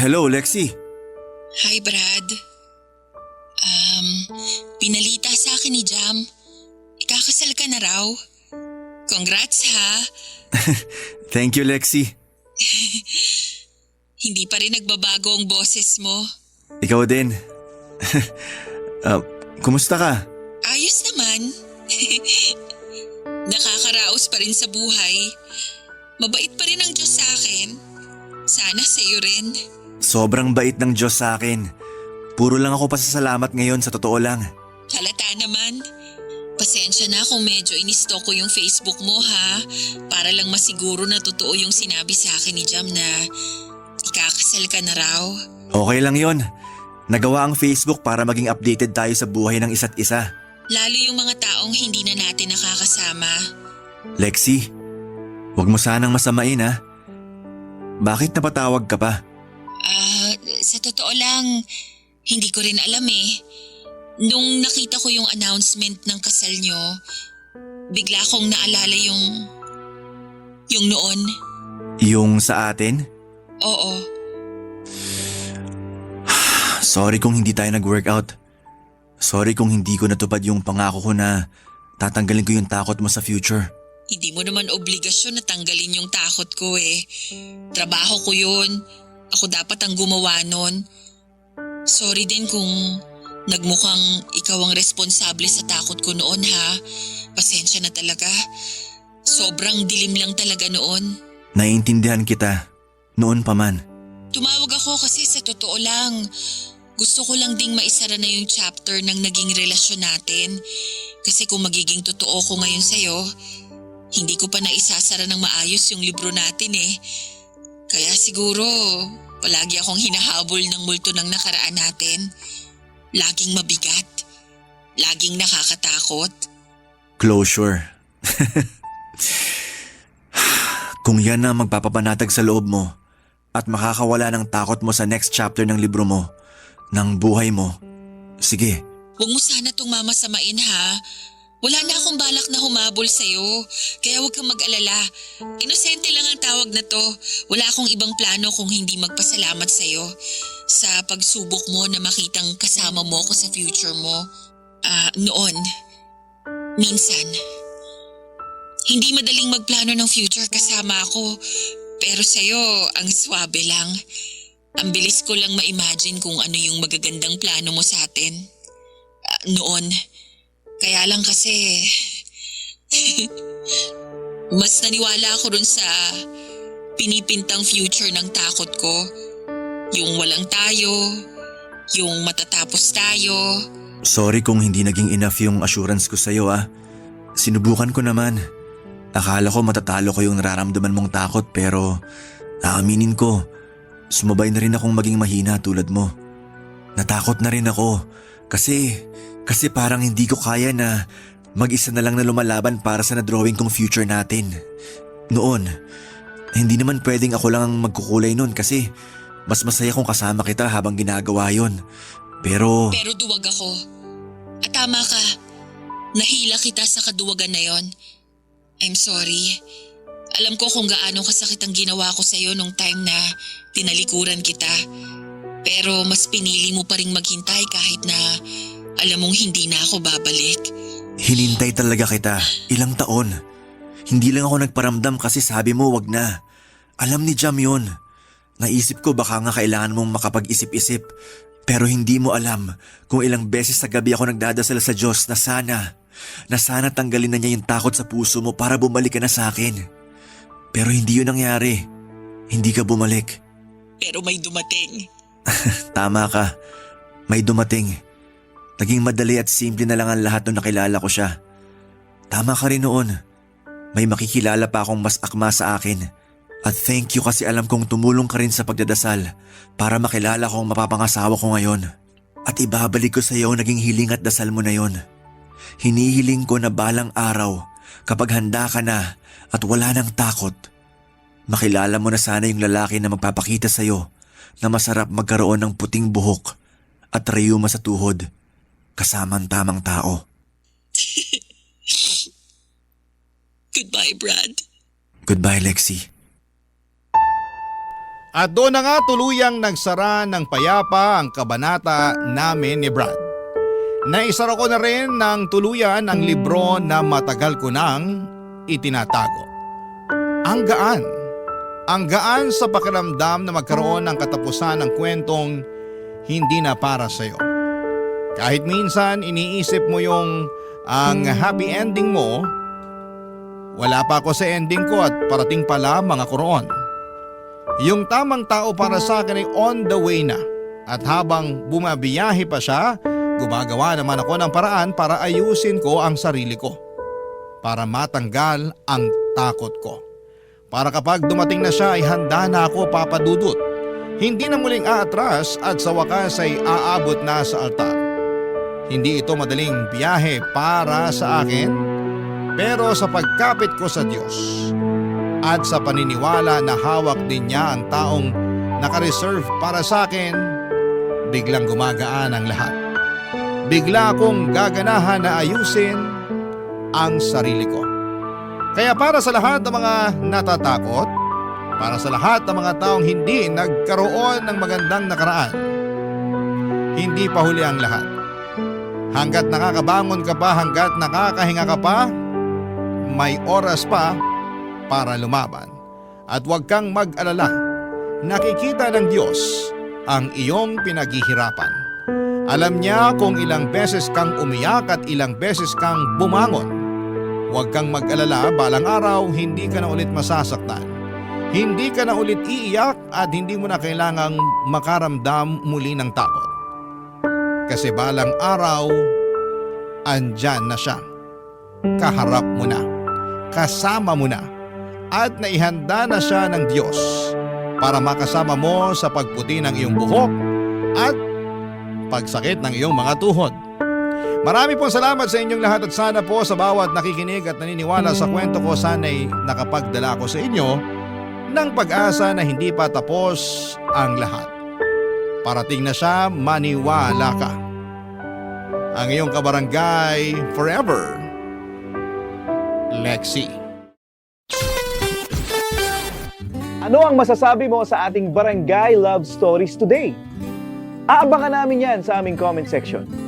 Hello, Lexi. Hi, Brad. Pinalita sa akin ni Jam. Ikakasal ka na raw. Congrats, ha? Thank you, Lexi. Hindi pa rin nagbabago ang boses mo. Ikaw din. Kumusta ka? Ayos naman. Nakakaraos pa rin sa buhay. Mabait pa rin ang Diyos sa akin. Sana sa'yo rin. Sobrang bait ng Diyos sa akin. Puro lang ako pasasalamat ngayon sa totoo lang. Halata naman. Pasensya na kung medyo inistalk ko yung Facebook mo, ha? Para lang masiguro na totoo yung sinabi sa akin ni Jam na ikakasal ka na raw. Okay lang yon. Nagawa ang Facebook para maging updated tayo sa buhay ng isa't isa. Lalo yung mga taong hindi na natin nakakasama. Lexi, huwag mo sanang masamain, ha? Bakit napatawag ka pa? Sa totoo lang, hindi ko rin alam eh. Nung nakita ko yung announcement ng kasal nyo, bigla kong naalala yung noon. Yung sa atin? Oo. Sorry kung hindi tayo nag-workout. Sorry kung hindi ko natupad yung pangako ko na tatanggalin ko yung takot mo sa future. Hindi mo naman obligasyon na tanggalin yung takot ko eh. Trabaho ko yun. Ako dapat ang gumawa nun. Sorry din kung nagmukhang ikaw ang responsable sa takot ko noon ha. Pasensya na talaga. Sobrang dilim lang talaga noon. Naiintindihan kita. Noon pa man. Tumawag ako kasi sa totoo lang. Gusto ko lang ding maisara na yung chapter ng naging relasyon natin. Kasi kung magiging totoo ko ngayon sa'yo, hindi ko pa naisasara ng maayos yung libro natin eh. Kaya siguro, palagi akong hinahabol ng multo ng nakaraan natin. Laging mabigat. Laging nakakatakot. Closure. Kung yan na magpapapanatag sa loob mo at makakawala ng takot mo sa next chapter ng libro mo, ng buhay mo, sige. Huwag mo sana itong mamasamain ha. Wala na akong balak na humabol sa'yo, kaya huwag kang mag-alala. Inosente lang ang tawag na to. Wala akong ibang plano kung hindi magpasalamat sa'yo sa pagsubok mo na makitang kasama mo ko sa future mo. Noon, minsan, hindi madaling magplano ng future kasama ako, pero sa'yo ang swabe lang. Ang bilis ko lang ma-imagine kung ano yung magagandang plano mo sa atin. Noon. Kaya lang kasi, mas naniwala ako dun sa pinipintang future ng takot ko. Yung walang tayo, yung matatapos tayo. Sorry kung hindi naging enough yung assurance ko sa'yo ah. Sinubukan ko naman. Akala ko matatalo ko yung nararamdaman mong takot pero aaminin ko, sumabay na rin akong maging mahina tulad mo. Natakot na rin ako kasi parang hindi ko kaya na mag-isa na lang na lumalaban para sa na-drawing kong future natin. Noon, hindi naman pwedeng ako lang ang magkukulay noon kasi mas masaya kung kasama kita habang ginagawa yon. Pero duwag ako. At tama ka, nahila kita sa kaduwagan na yon. I'm sorry. Alam ko kung gaano kasakit ang ginawa ko sa'yo nung time na tinalikuran kita. Pero mas pinili mo pa ring maghintay kahit na alam mong hindi na ako babalik. hinintay talaga kita, ilang taon. Hindi lang ako nagparamdam kasi sabi mo wag na. Alam ni Jam yun. Naisip ko baka nga kailangan mong makapag-isip-isip. Pero hindi mo alam kung ilang beses sa gabi ako nagdadasal sa Diyos na sana tanggalin na niya yung takot sa puso mo para bumalik ka na sa akin. Pero hindi yun nangyari. Hindi ka bumalik. Pero may dumating. Tama ka. May dumating. Naging madali at simple na lang ang lahat nung nakilala ko siya. Tama ka rin noon. May makikilala pa akong mas akma sa akin. At thank you kasi alam kong tumulong ka rin sa pagdadasal para makilala ko ang mapapangasawa ko ngayon. At ibabalik ko sa iyo naging hiling at dasal mo na yon. Hinihiling ko na balang araw kapag handa ka na at wala nang takot, makilala mo na sana yung lalaki na magpapakita sa iyo na masarap magkaroon ng puting buhok at rayuma sa tuhod kasama ang tamang tao. Goodbye, Brad. Goodbye, Lexi. At doon na nga tuluyang nagsara ng payapa ang kabanata namin ni Brad. Naisara ko na rin ng tuluyan ang libro na matagal ko nang itinatago. Ang gaan sa pakiramdam na magkaroon ng katapusan ng kwentong hindi na para sa'yo. Kahit minsan iniisip mo ang happy ending mo, wala pa ako sa ending ko at parating pa lamang ako roon. Yung tamang tao para sa akin ay on the way na at habang bumabiyahe pa siya, gumagawa naman ako ng paraan para ayusin ko ang sarili ko. Para matanggal ang takot ko. Para kapag dumating na siya ay handa na ako papadudot. Hindi na muling aatras at sa wakas ay aabot na sa altar. Hindi ito madaling biyahe para sa akin, pero sa pagkapit ko sa Diyos at sa paniniwala na hawak din niya ang taong nakareserve para sa akin, biglang gumagaan ang lahat. Bigla akong gaganahan na ayusin ang sarili ko. Kaya para sa lahat ng mga natatakot, para sa lahat ng mga taong hindi nagkaroon ng magandang nakaraan. Hindi pa huli ang lahat. Hanggat nakakabangon ka pa, hanggat nakakahinga ka pa, may oras pa para lumaban. At huwag kang mag-alala. Nakikita ng Diyos ang iyong pinaghihirapan. Alam niya kung ilang beses kang umiyak at ilang beses kang bumangon. Huwag kang mag-alala, balang araw hindi ka na ulit masasaktan. Hindi ka na ulit iiyak at hindi mo na kailangang makaramdam muli ng takot. Kasi balang araw, andyan na siya. Kaharap mo na, kasama mo na, at naihanda na siya ng Diyos para makasama mo sa pagputi ng iyong buhok at pagsakit ng iyong mga tuhod. Marami pong salamat sa inyong lahat at sana po sa bawat nakikinig at naniniwala sa kwento ko, sana'y nakapagdala ko sa inyo ng pag-asa na hindi pa tapos ang lahat. Parating na siya, maniwala ka. Ang iyong kabarangay forever, Lexi. Ano ang masasabi mo sa ating Barangay Love Stories today? Aabangan namin yan sa aming comment section.